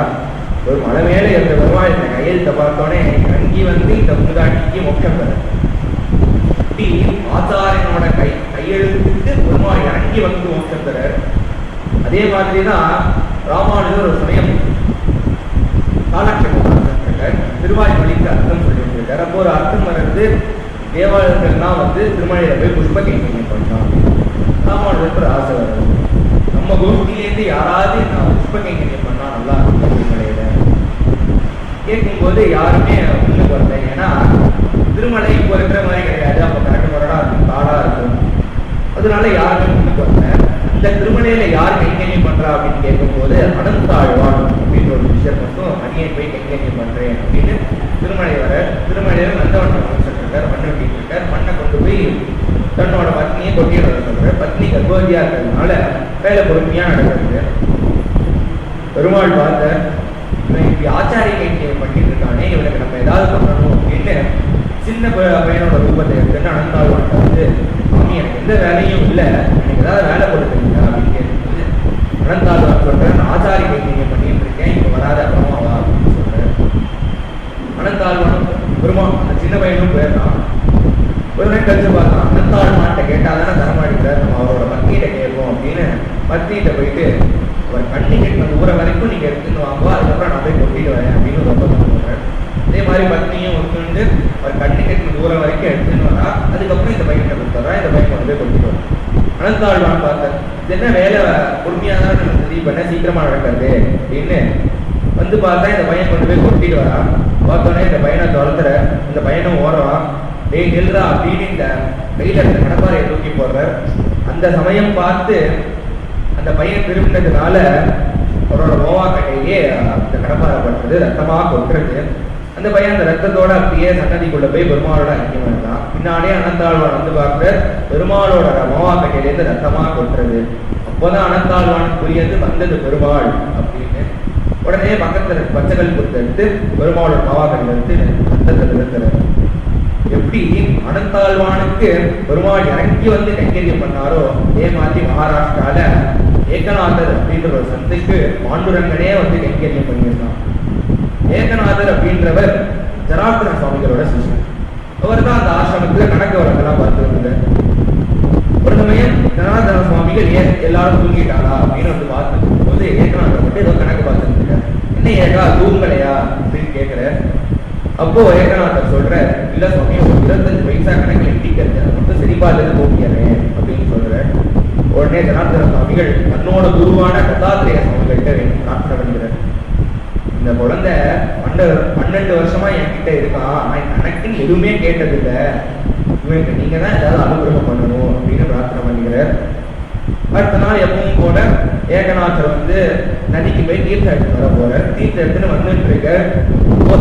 ஒரு மலை மேல இருந்த பெருமாள் இந்த கையெழுத்தை பார்த்தோன்னே இறங்கி வந்து இந்த மூதாட்டிக்கு மோட்சம் தர. இப்படி ஆச்சாரியனோட கையெழுத்துக்கு பெருமாள் இறங்கி வந்து மோட்சம் தர. அதே மாதிரிதான் ராமானுஜர் ஒரு சமயம் காலட்சேபம் திருவாய்மொழிக்கு அர்த்தம் சொல்லிட்டு இருக்காரு. அப்போ ஒரு அர்த்தம் வந்து தேவாலயங்கள்லாம் வந்து திருமலையில போய் புஷ்ப கைங்கரியம் பண்ணலாம். ராமானுஜருக்கு ஒரு ஆசை வருது, நம்ம கோஷ்டிலேருந்து யாராவது நான் புஷ்ப கைங்கரியம் பண்ணா நல்லா இருக்கும் திருமலையில. கேட்கும்போது யாருமே முன்னுக்கு வரல. ஏன்னா திருமலை இப்போ இருக்கிற மாதிரி கிடையாது, அப்போ கரெக்ட் முரடா இருக்கும், காடா இருக்கும். அதனால யாருமே முன்னுக்கு வரல. அந்த திருமலையில யார் கைங்கரியம் பண்றா அப்படின்னு கேட்கும்போது அனந்தாழ்வான் அப்படின்ற ஒரு விஷயம் மட்டும் அடியை போய் கைங்கரியம் பண்றேன் அப்படின்னு திருமலை வர. திருமலையில நந்தவண்ணன் இருக்கார், மண் வெட்டிட்டு இருக்கார். மண்ணை கொண்டு போய் தன்னோட பத்னியை கொட்டிட சொல்ற. பத்னி கர்ப்பவதியா இருக்கிறதுனால வேலை பொறுமையா நடக்கிறது. பெருமாள் பார்த்த இவன் இப்படி ஆச்சாரிய கைங்கரியம் பண்ணிட்டு இருக்கானே, இவனுக்கு நம்ம ஏதாவது பண்ணணும் அப்படின்னு சின்ன பையனோட ரூபத்தை எடுத்துன்னு அனந்தாழ்வான் வந்து, சாமி எனக்கு எந்த வேலையும் இல்லை, எனக்கு ஏதாவது வேலை கொடுத்துருங்க அப்படின்னு கேட்கும்போது அனந்தாழ்வான் சொல்றேன், நான் ஆச்சாரிய கைங்கரியம் பண்ணிட்டு இருக்கேன், இப்ப வராத அப்புறமாவா அப்படின்னு சொல்றேன். அனந்தாழ்வான் பெருமாள் அந்த சின்ன பையனும் போயிடறான். ஒரு நாள் கழிச்சு பார்த்தான். அனந்தாழ்வான்கிட்ட கேட்டாதானே தரமாடிக்கிறார், நம்ம அவரோட பத்னியிட்ட கேட்போம் அப்படின்னு பத்னிகிட்ட போயிட்டு ஒரு கண்ணி கட்டின ஊரை வரைக்கும் நீங்க எடுத்துன்னு வாங்குவா, அதுக்கப்புறம் நான் போய் கொட்டிட்டு வரேன் அப்படின்னு ரொம்ப சொல்றேன். அதே மாதிரி பத்னியும் ஒத்துண்டு ஒரு கண்ணி கட்டின ஊரை வரைக்கும் எடுத்துன்னு வரா. அதுக்கப்புறம் இந்த பையன்கிட்ட கொடுத்துறா. இந்த பையன் கொண்டு போய் கொட்டிட்டு வரும். அனந்தாழ்வான் பார்த்தார், இது என்ன வேலை பொறுமையா தான் நடந்தது, இப்ப என்ன சீக்கிரமா நடக்கிறது அப்படின்னு வந்து பார்த்தா இந்த பையன் கொண்டு போய் கொட்டிட்டு வரா. பார்த்தோன்னே இந்த பையனை துரத்துற. இந்த பையனும் ஓடுறான். டேய் நெல்றா அப்படின்னு இந்த கையில இருந்த கடப்பாறையை தூக்கி போடுற. அந்த சமயம் பார்த்து அந்த பையன் திரும்பினதுனால அவரோட மோவா கட்டையே அந்த கடப்பாறை பண்றது, ரத்தமா கொட்டுறது. அந்த பையன் அந்த ரத்தத்தோட அப்படியே சன்னதிக்குள்ள போய் பெருமாளோட ஐக்கியம் இருந்தான். பின்னாடியே அனந்தாழ்வான் வந்து பார்க்குற, பெருமாளோட மோவா கட்டையிலேருந்து ரத்தமா கொட்டுறது. அப்போதான் அனந்தாழ்வான் புரியது வந்தது பெருமாள் அப்படின்னு. உடனே பக்கத்துல பச்சைகள் கொடுத்து எடுத்து பெருமாளோட மோவாக்கல் எடுத்து ரத்தத்தை நிறுத்துறாரு. எப்படி அனந்தாழ்வானுக்கு பெருமாள் இறங்கி வந்து கைங்கரியம் பண்ணாரோ, அதே மாதிரி மகாராஷ்டிரால ஏகநாதர் அப்படின்ற ஒரு சந்தைக்கு பாண்டுரங்கனே வந்து கைங்கரியம் பண்ணியிருந்தான். ஏகநாதர் அப்படின்றவர் ஜனார்தன சுவாமிகளோட சிஷ்யன். அவர் தான் அந்த ஆசிரமத்துல கணக்கு வழக்கெல்லாம் பார்த்துருந்தார். ஒரு சமயம் ஜனார்தன சுவாமிகள் எல்லாரும் தூங்கிட்டாளா அப்படின்னு வந்து பார்த்துருக்கும் போது ஏகநாதர் மட்டும் ஏதோ கணக்கு பார்த்துருக்காரு. என்ன ஏகா தூங்கலையா அப்படின்னு கேட்கிற. அப்போ ஏகநாதர் சொல்ற, இல்ல சுவாமி ஒரு 25 பைசா கணக்கில் இட்டிக்கிறது, அதை மட்டும் சரி பார்த்துட்டு போகிறேன் அப்படின்னு சொல்ற. உடனே ஜனார்தன சுவாமிகள் தன்னோட குருவான தத்தாத்திரேய சுவாமிகள்கிட்ட பிரார்த்தனை பண்ணுகிறார். இந்த குழந்தை 12 வருஷமா என்கிட்ட இருக்கான், கணக்குன்னு எதுவுமே கேட்டதில்லை, இவனுக்கு நீங்க தான் ஏதாவது அனுகிரகம் பண்ணணும் அப்படின்னு பிரார்த்தனை பண்ணுகிறார். அடுத்த நாள் எப்பவும் போல ஏகநாதர் வந்து நதிக்கு போய் தீர்த்தம் எடுத்து வர போறார். தீர்த்தம் எடுத்துன்னு வந்துட்டு இருக்க.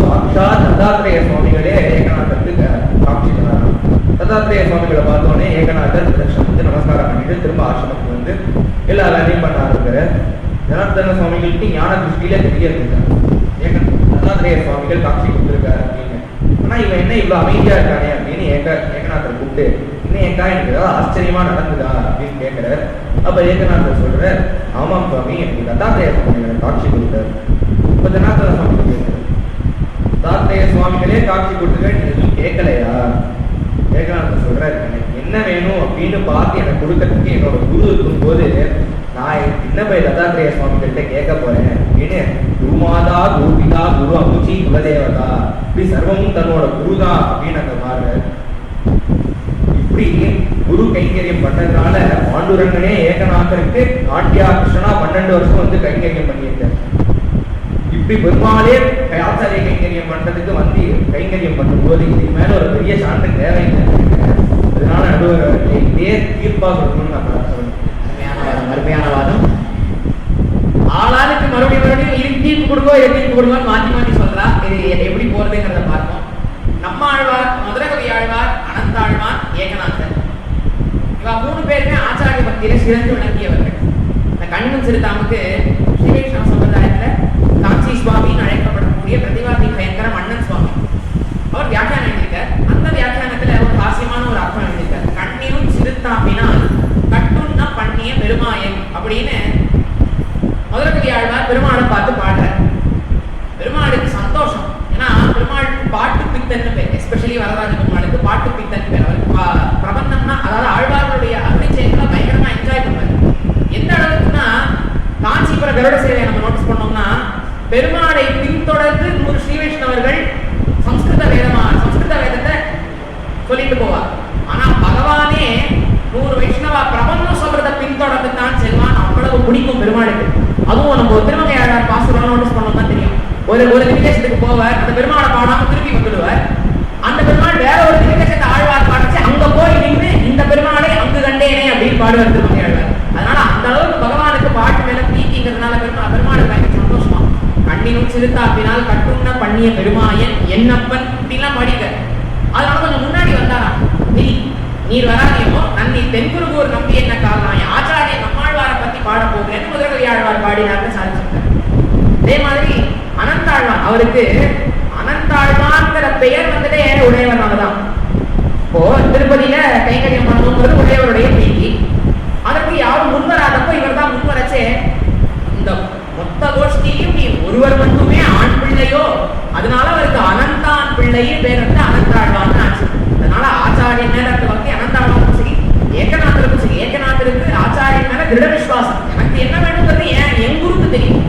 சாட்சா தத்தாத்திரேய சுவாமிகளே ஏகநாதருக்கு காட்சிக்கிறார். தத்தாத்திரேய சுவாமிகளை பார்த்தோன்னே ஏகநாதர் பிரதட்சணம் வந்து நமஸ்காரம் பண்ணிட்டு திரும்ப ஆசிரமத்துக்கு வந்து எல்லா வேலையும் பண்ண ஆரம்பிக்கிற. ஜனார்தன சுவாமிகளுக்கு ஞான திருஷ்டியில தெரியறதுக்காரு தத்தாத்திரேய சுவாமிகள் காட்சி கொடுத்துருக்காரு அப்படின்னு. ஆனா இவன் என்ன இவ்வளவு அமைதியா இருக்கானே அப்படின்னு ஏகநாதர் கூப்பிட்டு, இன்னும் ஏக்கா எனக்கு ஏதாவது ஆச்சரியமா நடக்குதா அப்படின்னு கேட்கிறார். அப்ப ஏகநாதர் சொல்ற, ஆமாம் சுவாமி எனக்கு தத்தாத்திரேய சுவாமிகளை காட்சி கொடுத்தார். இப்ப ஜனார்தன சுவாமி கேட்கிறார், தத்தாத்திரேய சுவாமிகளே காட்சி கொடுத்துக்க, நீங்க எதுவும் கேட்கலையா? ஏகநாதர் சொல்றாரு, எனக்கு என்ன வேணும் அப்படின்னு பார்த்து எனக்கு கொடுக்கறதுக்கு என்னோட குரு இருக்கும் போது நான் சின்ன பையன் தத்தாத்திரேய சுவாமிகள்கிட்ட கேட்க போறேன் அப்படின்னு, குருமாதா குருபிதா குரு அமுச்சி குலதேவதா இப்படி சர்வமும் தன்னோட குருதான் அப்படின்னு அந்த மாறு. இப்படி குரு கைங்கரியம் பண்ணதுனால பாண்டுரங்கனே ஏகநாதருக்கு நாட்டியா கிருஷ்ணனா 12 வருஷம் வந்து கைங்கரியம் பண்ணியிருக்காரு. இப்படி பெருமாளே ஆச்சாரிய கைங்கரியம் பண்றதுக்கு வந்து கைங்கரியம் பண்ணும்போது இதுக்கு மேல ஒரு பெரிய சான்று தேவையில்லை. அதனால நடுவர் குறிப்பா சொல்லணும்னு நான் சொல்றேன். அருமையான வாதம். ஆளாளுக்கு மறுபடியும் தீர்ப்பு கொடுங்கோ தீர்ப்பு கொடுங்கோன்னு மாற்றி சொல்றா. இது எப்படி போறதுங்கிறத பார்ப்போம். நம்மாழ்வார், மதுரகவி ஆழ்வார், அனந்தாழ்வார், ஏகநாதர், இவா 3 பேருமே ஆச்சாரிய பக்தியில சிறந்து விளங்கியவர்கள். இந்த கண்மன் சிறுதாமுக்கு ஸ்ரீ வைஷ்ணவ சம்பிரதாயத்துல காஞ்சி சுவாமின்னு அழைக்கப்படக்கூடிய பிரதிவாதி பயங்கர மன்னன் சுவாமி அவர் வியாக்கியானம் எழுதியிருக்கார். அந்த வியாக்கியானத்துல ஒரு ஹாசியமான ஒரு அர்த்தம் எழுதியிருக்கார். கண்ணியும் சிறுத்தாம்பினால் கட்டுன்னா பண்ணிய பெருமாயன் அப்படின்னு மதுரகவி ஆழ்வார் பெருமாளை பார்த்து பாடுறார். பெருமாளுக்கு சந்தோஷம். ஏன்னா பெருமாளுக்கு பாட்டு பித்தன்னு பேர். எஸ்பெஷலி வரராஜ பெருமாளுக்கு பாட்டு பித்தன் பேர். அவருக்கு பிரபந்தம்னா, அதாவது ஆழ்வார்களுடைய அருளிச்செயல்களை பயங்கரமா என்ஜாய் பண்ணுவார். எந்த அளவுக்குன்னா காஞ்சிபுரம் கருட சேவையை நம்ம நோட்டீஸ் பண்ணோம்னா பெருமாளை பின்தொடர்ந்து 100 ஸ்ரீ வைஷ்ணவர்கள் சம்ஸ்கிருத வேதத்தை சொல்லிட்டு போவார். ஆனா பகவானே 100 வைஷ்ணவா பிரபந்தம் சொல்றத பின்தொடர்ந்து தான் செல்வான். அவ்வளவு பிடிக்கும் பெருமாளுக்கு. அதுவும் நம்ம திருமங்கை ஆழ்வார் பாசுரம் நோட்டீஸ் பண்ணோம்னா தெரியும். ஒரு திவ்யதேசத்துக்கு போவார், அந்த பெருமாளை பாடாம திருப்பி வந்துடுவார். அந்த பெருமாள் வேற ஒரு திவ்யதேசத்தை ஆழ்வார் பாடிச்சு அங்க போய் நின்று இந்த பெருமாளை அங்கு கண்டேனே அப்படின்னு பாடுவார் திருமங்கை ஆழ்வார். அதனால அந்த அளவுக்கு பகவானுக்கு பாட்டு மேல பிரீத்திங்கிறதுனால பெருமாளுக்கு பயங்கர சந்தோஷமா. கண்ணினும் சிறுத்தாப்பினால் கட்டுண்ண பண்ணிய பெருமாயன் என்னப்பன் இப்படிலாம் பாடிக்க. அதனால கொஞ்சம் முன்னாடி வந்தாராம். நீர் வராதியமோ நன்னி தென்குருகூர் நம்பி என்ன காரணம் ஆச்சாரிய நம்மாழ்வாரை பத்தி பாட போகிறேன்னு மதுரகவி ஆழ்வார் பாடினார்னு சாதிச்சிருக்காரு. அதே மாதிரி அனந்தாழ்வான், அவருக்கு அனந்தாழ்வான்ங்கிற பெயர் வந்ததே உடையவனாலதான். இப்போ திருப்பதியில கைங்கரியம் பண்ணணுங்கிறது உடையவருடைய பேட்டி. அதற்கு யாரும் முன்வராதப்போ இவர் தான் முன்வரச்சே, இந்த மொத்த கோஷ்டியும் நீ ஒருவர் மட்டுமே ஆண் பிள்ளையோ, அதனால அவருக்கு அனந்தான் பிள்ளையே பேர் வந்து அனந்தாழ்வான் ஆச்சு. அதனால ஆச்சாரியன் மேல இருக்க பக்தி அனந்தாழ்வானுக்கும் சரி, ஏகநாதருக்கும் சரி. ஏகநாதருக்கு ஆச்சாரியன் மேல திருட விசுவாசம். எனக்கு என்ன வேணுங்கிறது என் குருக்கு தெரியும்.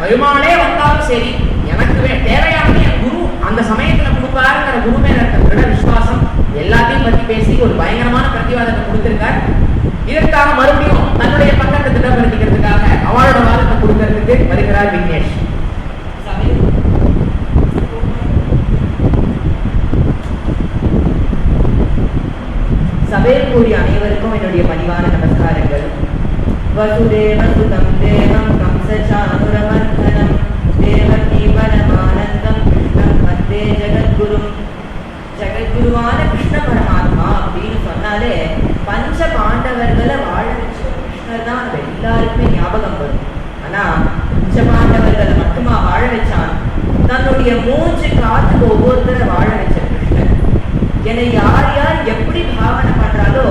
பெருமாளே வந்தாலும் சரி, எனக்கு தேவையானது என் குரு அந்த சமயத்துல கொடுப்பாருங்கிற குரு மேல இருக்க திருட விசுவாசம் எல்லாத்தையும் பத்தி பேசி ஒரு பயங்கரமான பிரதிவாதத்தை கொடுத்திருக்கார். இதற்காக மறுபடியும் தன்னுடைய பக்கத்தை திட்டப்படுத்திக்கிறதுக்காக அவளோட வாதத்தை கொடுக்கறதுக்கு வருகிறார் விக்னேஷ். சபையில் கூடிய அனைவருக்கும் என்னுடைய பணிவான நமஸ்காரங்கள். வசுதேவ சுதம் தேவம் கம்சசானுரமர்தனம் தேவகி பரமானந்தம் கிருஷ்ணம் வந்தே ஜெகத்குரும். ஜெகத்குருவான கிருஷ்ண பரமாத்மா அப்படின்னு சொன்னாலே பஞ்ச பாண்டவர்களை வாழ வச்ச கிருஷ்ணர் தான் எல்லாருக்குமே ஞாபகம் வரும். ஆனா பஞ்ச பாண்டவர்களை மட்டுமா வாழ வச்சான்? தன்னுடைய மூச்சு காத்துக்கு ஒவ்வொருத்தரை வாழ வச்ச கிருஷ்ணன். என்னை யார் யார் எப்படி பாவனை பண்றாலோ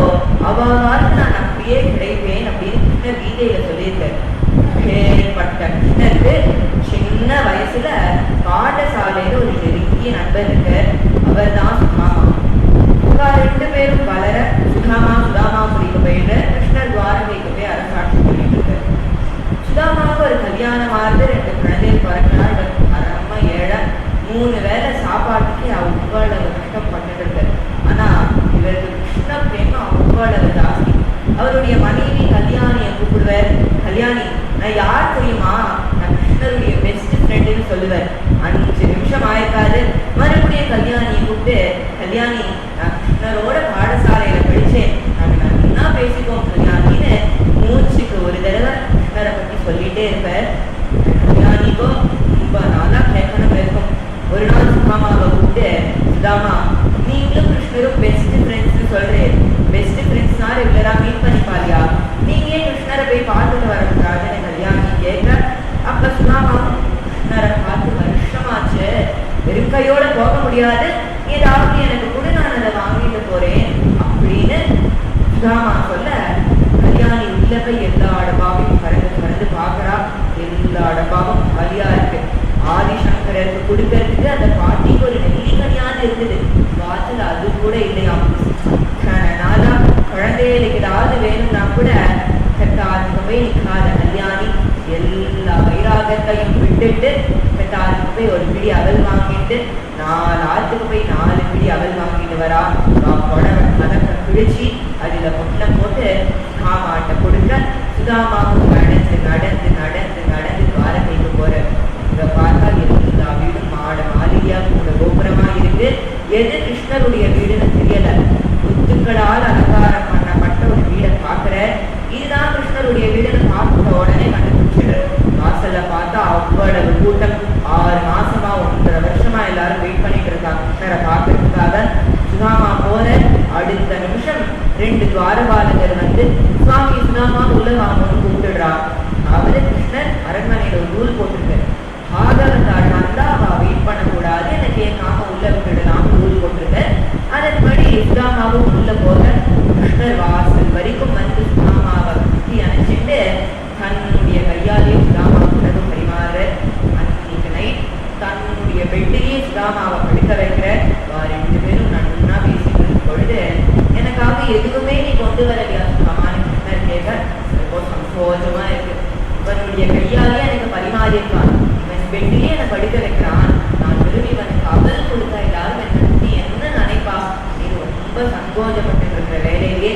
அவர்களுக்கு நான் அப்படியே கிடைப்பேன் அப்படின்னு கிருஷ்ணர் கீதையில சொல்லியிருக்காரு. ஏற்பட்ட கிருஷ்ணருக்கு சின்ன வயசுல பாடசாலையில ஒரு நெருங்கிய நண்பர் இருக்கு. அவர் தான் சுதாமா. 2 பேரும் வளர சுதாமா புரிக்க போயிட்டு கிருஷ்ணர் துவாரகைக்கு போய் அரசாட்சி பண்ணிட்டு இருக்காரு. சுதாமாவுக்கு ஒரு கல்யாணம் ஆறுது, 2 குழந்தைகள் பிறக்கிறார். ரொம்ப ஏழை, 3 வேளை சாப்பாட்டுக்கு அவ்வளவு கஷ்டப்பட்டு இருக்காரு. ஆனா இவருக்கு கிருஷ்ண பிரேமம் அவ்வளவு ஜாஸ்தி. அவருடைய மனைவி கல்யாணியை கூப்பிடுவார். கல்யாணி, நான் யார் தெரியுமா? நான் கிருஷ்ணருடைய பெஸ்ட் ஃப்ரெண்டுன்னு சொல்லுவார். 5 நிமிஷம் ஆயிருக்காது, மறுபடியும் கல்யாணியை கூப்பிட்டு, கல்யாணி நான் கிருஷ்ணரோட பாடசாலையில படிச்சேன், நாங்க நல்லா பேசிப்போம் கல்யாணின்னு மூச்சுக்கு ஒரு தடவை கிருஷ்ணரை பத்தி சொல்லிட்டே இருப்பார். கல்யாணிக்கோ ரொம்ப நாளா கேட்கணும் இருக்கும். ஒரு நாள் சுதாமாவை கூப்பிட்டு, சுதாமா நீங்களும் கிருஷ்ணரும் பெஸ்ட் ஃப்ரெண்ட்ஸ்னு சொல்றேன், பெஸ்ட் ஃப்ரெண்ட்ஸ்னா ரெகுலரா மீட் பண்ணிப்பாரியா, நீங்க ஏன் கிருஷ்ணரை போய் பார்த்துட்டு வரக்கூடாதுன்னு கல்யாணி கேட்க, அப்ப சுதாமாவும் கிருஷ்ணரை பார்த்து வருஷமாச்சு, வெறுக்கையோட போக முடியாது, ஏதாவது எனக்கு கூட நான் அதை வாங்கிட்டு போறேன் அப்படின்னு சுதாமா சொல்ல, கல்யாணி உள்ள போய் எல்லா டப்பாவையும் பறந்து பார்க்கறா. எல்லா டப்பாவும் காலியா இருக்கு. ஆதிசங்கருக்கு கொடுக்கறதுக்கு அந்த பாட்டிக்கு ஒரு நெல்லிக்கனியாவது இருக்குது, வாசல் அது கூட இல்லையாம். நாளா குழந்தைகளுக்கு ஏதாவது வேணும்னா கூட பெத்தாருக்கு போய் நிற்காத கல்யாணி எல்லா வைராகத்தையும் விட்டுட்டு பெத்தாருக்கு போய் ஒரு பிடி அவல் வாங்கிட்டு 4 ஆத்துக்கு போய் 4 பிடி அவல் வாங்கிட்டு வரா. புடவை கதக்க பிடிச்சி அதுல பொட்டை போட்டு மாமாட்ட கொடுக்க, சுதாமாவும் நடந்து நடந்து நடந்து நடந்து துவாரகைக்கு போற. இங்க பார்த்தா எல்லா வீடும் மாட மாளிகையா கூட கோபுரமா இருக்கு. எது கிருஷ்ணருடைய வீடுன்னு தெரியல. முத்துக்களால் அலங்காரம் பண்ணப்பட்ட ஒரு வீடு. கிருஷ்ணருடைய வீடுன்னு பார்த்த உடனே கண்டுபிடிச்சிடு. வாசல்ல பார்த்தா அவ்வளவு கூட்டம். 6 மாசமா 1.5 வருஷமா எல்லாரும் வெயிட் பண்ணிட்டு இருக்காங்க கிருஷ்ணரை பார்க்கறதுக்காக. சுதாமா போற அடுத்த நிமிஷம் 2 துவாரபாலகர் வந்து சுவாமி சுதாமா உள்ள வாங்கன்னு கூப்பிட்டுடுறா. அவரு கிருஷ்ணர் அரண்மனையில ஒரு ரூல் போட்டிருக்காரு. பாகவதாள் வந்தா அவ வெயிட் பண்ணக்கூடாது, என்ன கேட்காம உள்ள விட்டுடலாம் ரூல் போட்டிருக்க. அதன்படி சுதாமாவும் உள்ள போக கிருஷ்ணர் வாசல் வரைக்கும் வந்து சுதாமாவை சுற்றி அணைச்சிட்டு தன்னுடைய கையாலேயே சுதாமா உணவு பரிமாற. அன்னைக்கு நைட் தன்னுடைய பெட்டிலேயே சுதாமாவை படுக்க வைக்கிற. 2 பேரும் நன்னா பேசிட்டு இருக்கும் பொழுது எனக்காக எதுவுமே நீ கொண்டு வரலையா சுதாமான்னு கிருஷ்ணர் கேட்க ரொம்ப சந்தோஷமா இருக்கு. இவனுடைய கையாலே எனக்கு பரிமாறியிருக்கான், இவன் பெட்டிலே என்னை படுக்க வைக்கிறான், நான் விரும்பி இவனுக்கு அவல் கொடுத்தா எல்லாரும் என்னை பற்றி என்ன நினைப்பா அப்படின்னு ரொம்ப சங்கோஜப்பட்டு இருக்கிற வேலையிலே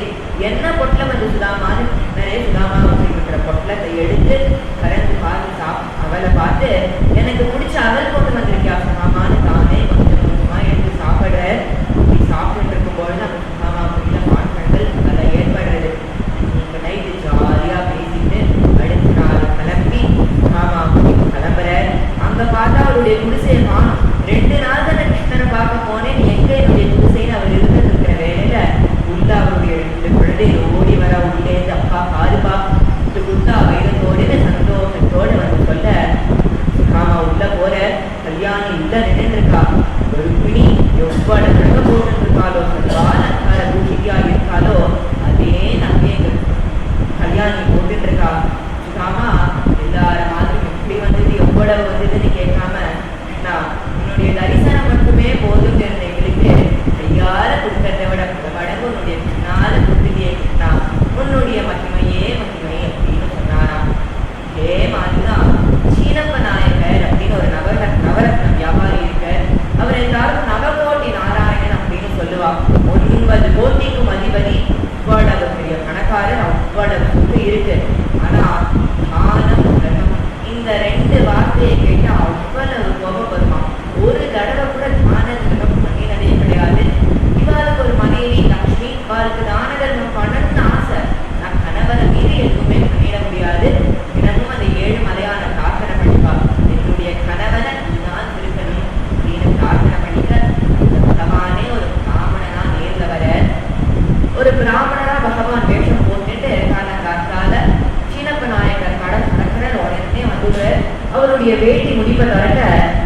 என்ன பொட்டலம் வந்து சுதாமான்னு நிறைய சுதாமாவை இருக்கிற பொட்டலத்தை எடுத்து கறந்து பார்த்து அவளை பார்த்து எனக்கு பிடிச்ச அவல் கொண்டு வந்திருக்கியா சுதாமான்னு தானே கொஞ்சம் கொஞ்சமா எடுத்து சாப்பிடுற. இப்படி சாப்பிட்டு இருக்கும்போது அந்த சுதாமா புரியல மாற்றங்கள் அதில் ஏற்படுறது. இன்னைக்கு நைட்டு ஜாலியா பேசிட்டு அடுத்த நாள் கிளம்பி சுதாமா கிளம்புற. அங்க பார்த்தா அவருடைய குடிசையை காணும். 2 நாள் தானே கிருஷ்ணரை பார்க்க போனேன், எங்க என்னுடைய குடிசைன்னு அவர் இருந்துட்டு இருக்கிற வேலையில உள்ள அவருடைய 2 குழந்தைகள் ஓடி வர. உள்ளே இருந்து அப்பா பாருப்பா இது குத்தா வைரத்தோடு சந்தோஷத்தோடு வந்து சொல்ல சுதாமா உள்ள போற. கல்யாணி உள்ள நின்று இருக்கா. ஒரு பிணி எவ்வளவு நகை போட்டு இருக்காளோ, சர்வாலங்கார பூஷியா இருக்காளோ அதே நகைகள் கல்யாணி போட்டுட்டு இருக்கா. சுதாமா எல்லாரும் மாதிரி எப்படி வந்தது எவ்வளவு வந்ததுன்னு கேட்காம நான் உன்னுடைய தரிசனம் மட்டுமே போதும் இருந்த எங்களுக்கு கையால கொடுக்கறதை விட மடங்கு உன்னுடைய பின்னால கொடுத்துட்டே கிட்டா, உன்னுடைய மகிமையே மகிமை அப்படின்னு சொன்னாராம். இதே மாதிரிதான் சீனப்ப நாயகர் அப்படின்னு ஒரு நவரத்ன வியாபாரி இருக்கு. அவர் எல்லாரும் நவகோட்டி நாராயணன் அப்படின்னு சொல்லுவா. 9 கோட்டிக்கும் அதிபதி. அவ்வளவு பெரிய பணக்காரர், அவ்வளவு சொத்து இருக்கு. ஆனா தானம் தர்மம் இந்த 2 வார்த்தையை கேட்டா அவ்வளவு கோபம் வருமா. ஒரு தடவை கூட தான தர்மம் பண்ணினதே கிடையாது. இவாளுக்கு ஒரு மனைவி லக்ஷ்மி, இவாளுக்கு தான தர்மம் பண்ணணும்னு ஆசை. நான் கணவரை மீறி எதுவுமே பண்ணிட முடியாது. தினமும் அந்த 7 மலையான பிரார்த்தனை பண்ணிப்பா. என்னுடைய கணவனை நீதான் இருக்கணும் அப்படின்னு பிரார்த்தனை பண்ணிக்க. அந்த பகவானே ஒரு பிராமணனா நேர்ல வர. ஒரு பிராமணனா பகவான் வேஷம் போட்டுட்டு காலங்காத்தால சீனப்ப நாயக்கர் கடை நடக்கிற உடனே வந்துடுற. அவருடைய வேட்டி முடிப்பை திறக்க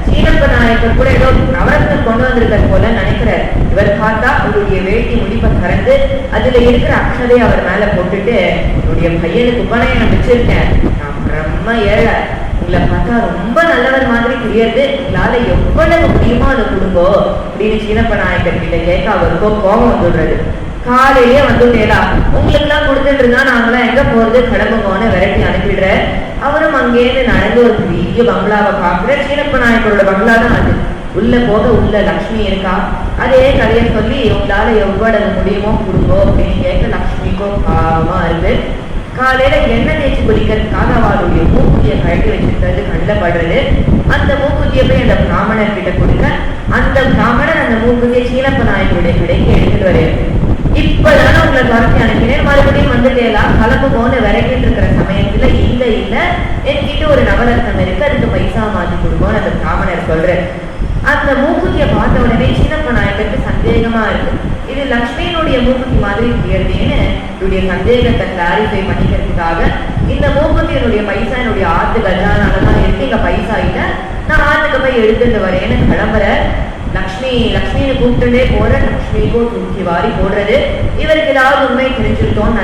சீனப்ப நாயக்கர் கூட ஏதோ நவரத்னம் கொண்டு வந்திருக்கிறது போல நினைக்கிறார். இவர் பார்த்தா அவருடைய வேட்டி முடிப்பை திறந்து அதுல இருக்கிற அக்ஷதை அவர் மேல போட்டுட்டு என்னுடைய பையனுக்கு உபநயனம் வச்சிருக்கேன், நான் ரொம்ப ஏழை, உங்களை பார்த்தா ரொம்ப நல்லவர் மாதிரி தெரியாது, உங்களால எவ்வளவு முடியுமோ அதை கொடுங்கோ அப்படின்னு சீனப்ப நாயக்கர் கிட்ட கேட்க அவருக்கோ கோபம் வந்துடுறது. காலையிலேயே வந்துட்டேடா, உங்களுக்கு எல்லாம் கொடுத்துட்டு இருந்தா நாங்களாம் எங்க போறது, கிளம்புங்கன்னு விரட்டி அனுப்பிடுற. அவரும் அங்கேயிருந்து நடந்து ஒரு பெரிய பங்களாவை பார்க்குற. சீனப்ப நாயக்கரோட பங்களா தான் அது. உள்ள போக உள்ள லக்ஷ்மி இருக்கா. அதே கதையை சொல்லி உங்களால எவ்வளவு முடியுமோ கொடுங்கோ அப்படின்னு கேட்க லக்ஷ்மிக்கோ பாவமா இருக்கு. காலையில எண்ணெய் தேய்ச்சி குளிக்கிறதுக்காக அவளுடைய மூக்குத்தியை கழட்டி வச்சிருக்கிறது கண்ணில் படுறது. அந்த மூக்குத்தியை போய் அந்த பிராமணர் கிட்ட கொடுக்க அந்த பிராமணர் அந்த மூக்குத்தியை சீனப்ப நாயக்கருடைய கிடைக்கு எடுத்துட்டு வரையாது. இப்பதானே உங்களை துரத்தி அனுப்பினேன், மறுபடியும் வந்துட்டேலாம் கலப்பு போன விரைக்கிட்டு இருக்கிற சமயத்துல இல்ல என்கிட்ட ஒரு நவரத்னம் இருக்கு, அதுக்கு பைசா மாத்தி கொடுங்கன்னு அந்த பிராமணர் சொல்ற. அந்த மூக்குத்தியை பார்த்த உடனே சீனப்ப நாயக்கருக்கு சந்தேகமா இருக்கு. இது லக்ஷ்மியினுடைய மூக்குத்தி மாதிரி தெரியுதுன்னு என்னுடைய சந்தேகத்தை கிளாரிஃபை பண்ணிக்கிறதுக்காக இந்த மூக்குத்தியினுடைய பைசா என்னுடைய ஆத்து கஜானாலதான் இருக்கு, இங்க பைசா இல்ல, நான் ஆத்துக்கு போய் எடுத்துட்டு வரேன்னு கிளம்புற. லக்ஷ்மின்னு கூப்பிட்டுட்டே போற. லக்ஷ்மிக்கும் தூக்கி வாரி போடுறது. இவருக்கு ஏதாவது உண்மை தெரிஞ்சிருக்கோன்னு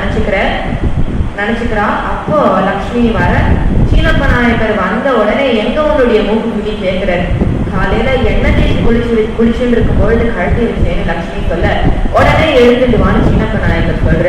நினைச்சுக்கிறா. அப்போ லக்ஷ்மி வர. சீனப்ப நாயக்கர் வந்த உடனே எங்க உன்னுடைய மூக்குத்தி கேட்கிறாரு. காலையில எண்ணெய் தேய்ச்சி குளிச்சுட்டு இருக்கும் பொழுது கழட்டி வச்சேன்னு லக்ஷ்மி சொல்ல உடனே எழுந்துடுவான்னு சீனப்ப நாயக்கர் சொல்ற.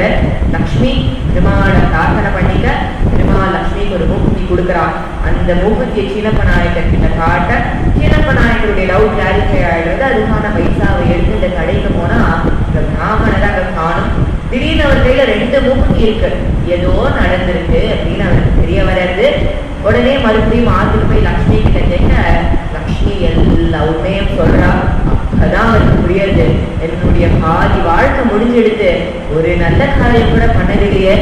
லக்ஷ்மி பெருமாளை பிரார்த்தனை பண்ணிக்க. பெருமாள் லக்ஷ்மிக்கு ஒரு மூக்குத்தி கொடுக்குறா. அந்த மூக்குத்தியை சீனப்ப நாயக்கர் கிட்ட காட்ட சீனப்ப நாயக்கருடைய லவ் கிளாரிஃபை ஆயிடுறது. அதுக்கான பைசாவை எடுத்து இந்த கடைக்கு போனா இந்த பிராமணரை அங்க காணும். திடீர்னு அவர் கையில 2 மூக்குத்தி இருக்கு, ஏதோ நடந்திருக்கு அப்படின்னு அவருக்கு தெரிய வர்றது. உடனே மறுபடியும் ஆத்துக்கு போய் லக்ஷ்மி கிட்ட கேட்க லக்ஷ்மி எல்லா உண்மையும் சொல்றா. அப்பதான் அவருக்கு புரியுது, என்னுடைய பாதி வாழ்க்கை முடிஞ்செடுத்து ஒரு நல்ல காரியம் கூட பண்ணதிலேயே,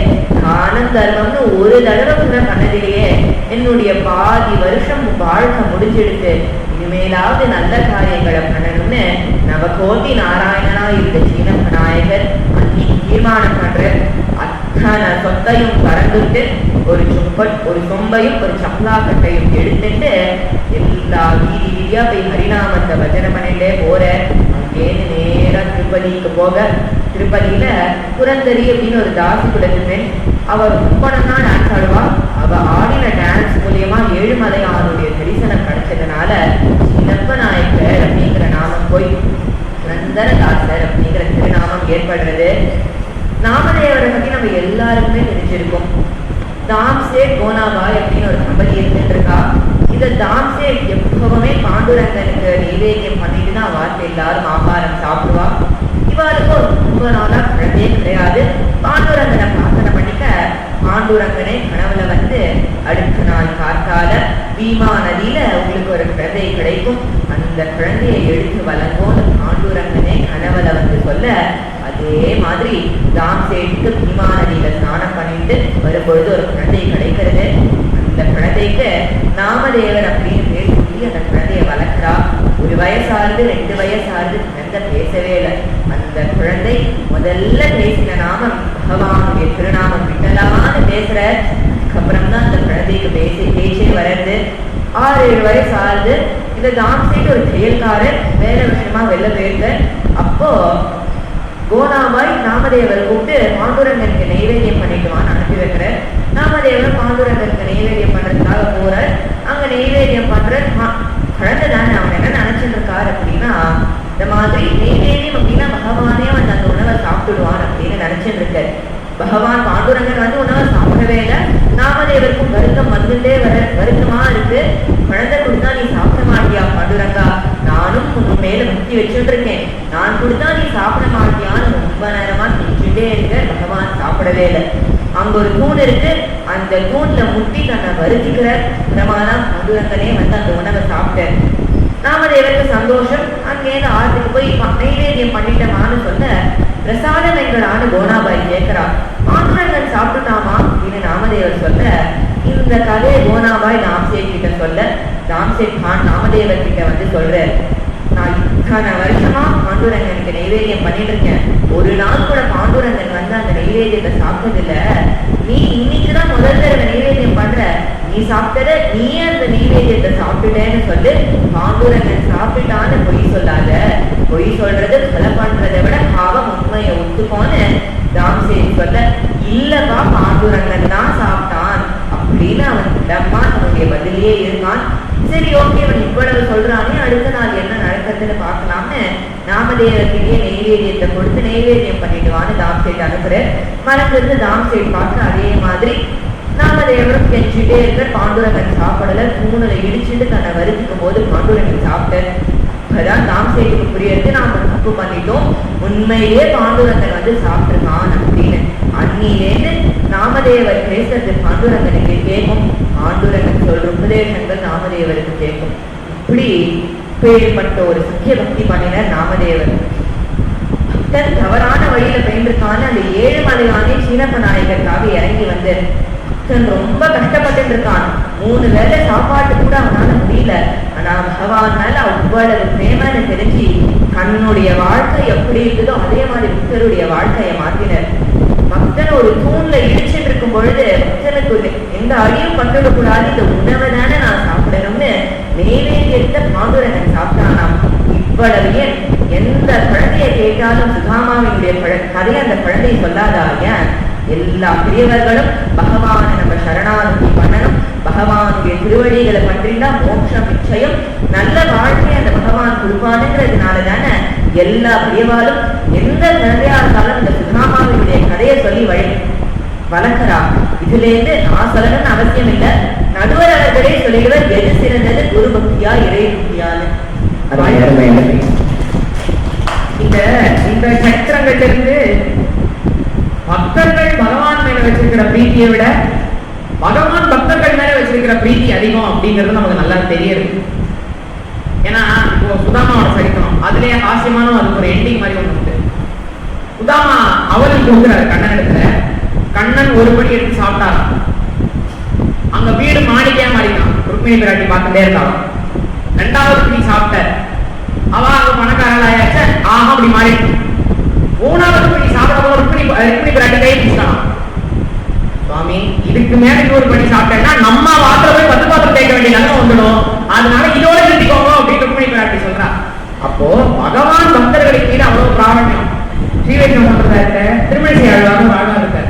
தானம் தர்மம்னு ஒரு தடவை கூட பண்ணதிலேயே, என்னுடைய பாதி வருஷம் வாழ்க்கை முடிஞ்செடுத்து இனிமேலாவது நல்ல காரியங்களை பண்ணணும்னு நவகோட்டி நாராயணனா இருந்த சீனப்ப நாயகர் அன்னைக்கு தீர்மானம் பண்ற. அத்தனை சொத்தையும் பறந்துட்டு ஒரு சொம்பையும் ஒரு சப்ளாக்கட்டையும் எடுத்துட்டு எல்லா வீதி வீதியா போய் ஹரிநாமத்தை பஜனை பண்ணிட்டே போற. அங்கேன்னு நேரா திருப்பதிக்கு போக, திருப்பதியில புரந்தரி அப்படின்னு ஒரு தாசி குலத்து பெண், அவர் முப்பணம்னா டான்ஸ் ஆடுவா. அவ ஆடின டான்ஸ் மூலியமா ஏழுமலையானுடைய தரிசனம் கிடைச்சதுனால சின்னப்ப நாயக்கர் அப்படிங்கிற நாமம் போய் புரந்தரதாசர் அப்படிங்கிற திருநாமம் ஏற்படுறது. நாமதேவரை பத்தி நம்ம எல்லாருக்குமே தெரிஞ்சிருக்கோம். தாம்சேட் கோனாபாய் அப்படின்னு ஒரு தம்பதி இருந்துட்டு இருக்கா. இந்த தாம்சேட் எப்பவுமே பாண்டுரங்கனுக்கு நைவேத்தியம் பண்ணிட்டு தான் வார்த்தை எல்லாரும் ஆகாரம் சாப்பிடுவா. இவாளுக்கும் ரொம்ப நாளா குழந்தையே கிடையாது. பாண்டுரங்கனை பிரார்த்தனை பண்ணிக்க பாண்டுரங்கனே கனவுல வந்து அடுத்த நாள் காத்தால பீமா நதியில உங்களுக்கு ஒரு குழந்தை கிடைக்கும், அந்த குழந்தையை எடுத்து வழங்கோன்னு பாண்டுரங்கனே கனவுல வந்து சொல்ல, அதே மாதிரி தாம்சேட்டுக்கு பீமா நதியில ஸ்நானம் பண்ணிட்டு வரும்பொழுது ஒரு குழந்தை கிடைக்கிறது. அந்த குழந்தைக்கு நாமதேவர் அப்படின்னு பேர் சொல்லி அந்த குழந்தைய வளர்க்கிறா. 1 வயசாவது 2 வயசாவது குழந்தை பேசவே இல்லை. அந்த குழந்தை முதல்ல பேசின நாமம் பகவானுடைய திருநாமம் விட்டலான்னு பேசுற. அதுக்கப்புறம் தான் அந்த குழந்தைக்கு பேச்சே வளருது. 6-7 வயசு ஆகுது. இந்த தாம்சேட்டு ஒரு செயல்காரர் வேற விஷயமா வெளில போயிருக்க. அப்போ கோனாபாய் நாமதேவர் கூப்பிட்டு பாண்டுரங்கனுக்கு நைவேத்தியம் பண்ணிட்டுவான்னு அனுப்பி வைக்கிற. நாமதேவர் பாண்டுரங்கனுக்கு நைவேத்தியம் பண்றதுக்காக போற. அங்க நைவேத்தியம் பண்ற குழந்தை தானே, அவன் என்ன நினைச்சிட்டு இருக்காரு அப்படின்னா, இந்த மாதிரி நைவேத்தியம் அப்படின்னா பகவானே வந்து அந்த உணவை சாப்பிட்டுடுவான் அப்படின்னு நினைச்சிட்டு இருக்காரு. பகவான் பாண்டுரங்கன் வந்து உணவை சாப்பிடவே இல்லை. நாமதேவருக்கும் வருத்தம் வந்துட்டே வருத்தமா இருக்கு. குழந்தை கொடுத்தா நீ சாப்பிட மாட்டியா பாண்டுரங்கா, நானும் உன் மேல முக்தி வச்சுட்டு இருக்கேன், நான் கொடுத்தா நீ சாப்பிட மாட்டியான்னு ரொம்ப நேரமா நினைச்சுட்டே இருக்க. பகவான் சாப்பிடவே இல்லை. அங்க ஒரு தூண் இருக்கு, அந்த தூண்ல முட்டி தன்னை வருத்திக்கிற பிரமாதான் பாண்டுரங்கனே வந்து அந்த உணவை சாப்பிட்டார். நாமதேவருக்கு சந்தோஷம். அங்கேருந்து ஆற்றுக்கு போய் நைவேத்தியம் பண்ணிட்டமான்னு சொல்ல, பிரசாதம் எங்களான்னு கோனாபாய் கேட்கிறா. பாண்டுரங்கன் சாப்பிட்டுட்டாமா அப்படின்னு நாமதேவர் சொல்ல, இந்த கதையை கோனாபாய் தாம்சேட் கிட்ட சொல்ல, தாம்சேட் கான் நாமதேவர் கிட்ட வந்து சொல்ற, நான் இத்தனை வருஷமா பாண்டுரங்கனுக்கு நைவேத்தியம் பண்ணிட்டு இருக்கேன், ஒரு நாள் கூட பாண்டுரங்கன் வந்து அந்த நைவேத்தியத்தை சாப்பிட்டதில்ல, நீ இன்னைக்குதான் முதல் தடவை நைவேத்தியம் பண்ற, நீ சாப்பிட்டத நீயே அந்த நைவேத்தியத்தை சாப்பிட்டுட்டேன்னு சொல்லு, பாண்டுரங்கன் சாப்பிட்டான்னு பொய் சொல்லாத, பொய் சொல்றது கொலை பண்றதை விட பாவம், உண்மையை ஒத்துக்கோன்னு தாம்சேட் சொல்ல, இல்லப்பா பாண்டுரங்கன் தான் சாப்பிட்டான் அப்படின்னு அவன் இடமா தன்னுடைய பதிலேயே இருக்கான். சரி, ஓகே, அவன் இவ்வளவு சொல்றானே, அடுத்த நாள் என்ன நடக்கிறதுன்னு பார்க்கலாம்னு நாமதேவர்கிட்டயே நைவேத்தியத்தை கொடுத்து நைவேத்தியம் பண்ணிடுவான்னு தாம்சேட் அனுப்புற. மறந்துருந்து தாம்சேட் பார்க்க அதே மாதிரி நாமதேவரும் கெஞ்சிட்டே இருக்க. பாண்டுரங்கன் சாப்பிடல. தூணுல இடிச்சுட்டு தன்னை வருத்திக்கும் போது பாண்டுரங்கன் சாப்பிட்ட. அப்பதான் தாம்சேட்டுக்கு புரியுது, நாம தப்பு பண்ணிட்டோம், உண்மையிலே பாண்டுரங்கன் வந்து சாப்பிட்டுருக்கான் அப்படின்னு. அன்னிலேருந்து நாமதேவர் பேசுறது பாண்டுரங்கனுக்கு கேட்கும், பாண்டுரங்கன் சொல்ற உபதேசங்கள் நாமதேவருக்கு கேட்கும். இப்படி பேர்பட்ட ஒரு சத்திய பக்தி பண்ணினர் நாமதேவர். பக்தன் தவறான வழியில பயின்றிருக்கான்னு அந்த ஏழுமலையானே சீனப்ப நாயகருக்காக இறங்கி வந்து பக்தன் ரொம்ப கஷ்டப்பட்டு இருக்கான். 3 வேளை சாப்பாட்டு கூட அவனால முடியல. ஆனா பகவான் மேல அவ்வளவு பிரேமன்னு தெரிஞ்சு தன்னுடைய வாழ்க்கை எப்படி இருக்குதோ அதே மாதிரி பக்தருடைய வாழ்க்கையை மாற்றினர். பக்தன் ஒரு தூண்ல இடிச்சுட்டு இருக்கும் பொழுது பக்தனுக்கு எந்த அழியும் பட்டுடக்கூடாது, இந்த உணவை தானே நான் சாப்பிடணும்னு நைவேத்தியத்தை பாண்டுரங்கன் சாப்பிட்டானாம். இவ்வளவு ஏன் எந்த குழந்தையை கேட்டாலும் சுதாமாவினுடைய கதையை அந்த குழந்தையை சொல்லாதா? ஏன் எல்லா பெரியவர்களும் பகவானை நம்ம சரணாகதி பண்ணணும், பகவானுடைய திருவடிகளை பற்றினா மோட்சம் நிச்சயம், நல்ல வாழ்க்கையை அந்த பகவான் கொடுப்பானுங்கிறதுனால தானே எல்லா பெரியவாளும் எந்த குழந்தையா இருந்தாலும் இந்த சுதாமாவினுடைய கதையை சொல்லி வளர்க்கிறா. இதுல இருந்து நான் சொல்லணும்னு அவசியம் இல்லை, நடுவர் அவர்களே சொல்லிடுவர் எது சிறந்தது, குரு பக்தியா இறை பக்தியான்னு. இந்த சக்கரங்கள்ல இருந்து பக்தர்கள் பகவான் மேல வச்சிருக்கிற பிரீத்தியை விட பகவான் பக்தர்கள் மேல வச்சிருக்கிற பிரீத்தி அதிகம் அப்படிங்கிறது நமக்கு நல்லா தெரியுது. ஏன்னா இப்போ சுதாமாவோட சரித்திரம், அதுலயே ஹாஸ்யமான அதுக்கு ஒரு எண்டிங் மாதிரி ஒன்று உண்டு. சுதாமா அவளுக்கு கொடுக்குறாரு கண்ணன் இடத்துல. கண்ணன் ஒரு படி எடுத்து சாப்பிட்டாராம். அங்க வீடு மாளிகையா மாறினான். ருக்மிணி பிராட்டி பார்த்துட்டே இருக்கான். ரெண்டாவது படி சாப்பிட்டார். அவ அங்க பணக்காரலாயாச்சு, ஆஹா அப்படி மாறி. மூணாவது படி சாப்பிட ருக்மிணி பிராட்டி கை பிடிச்சான். சுவாமி இதுக்கு மேல இன்னொரு படி சாப்பிட்டேன்னா நம்ம வாத்திர போய் 10 பாத்திரம் தேய்க்க வேண்டிய நிலைமை வந்துடும், அதனால இதோட நிறுத்திக்கோங்க அப்படின்னு ருக்மிணி பிராட்டி சொல்றா. அப்போ பகவான் பக்தர்களுக்கு மீது அவ்வளவு பிராமணியம். ஸ்ரீவைஷ்ணவ சம்பிரதாயத்துல திருமணிசை ஆழ்வார் வாழ்வார் இருக்கார்.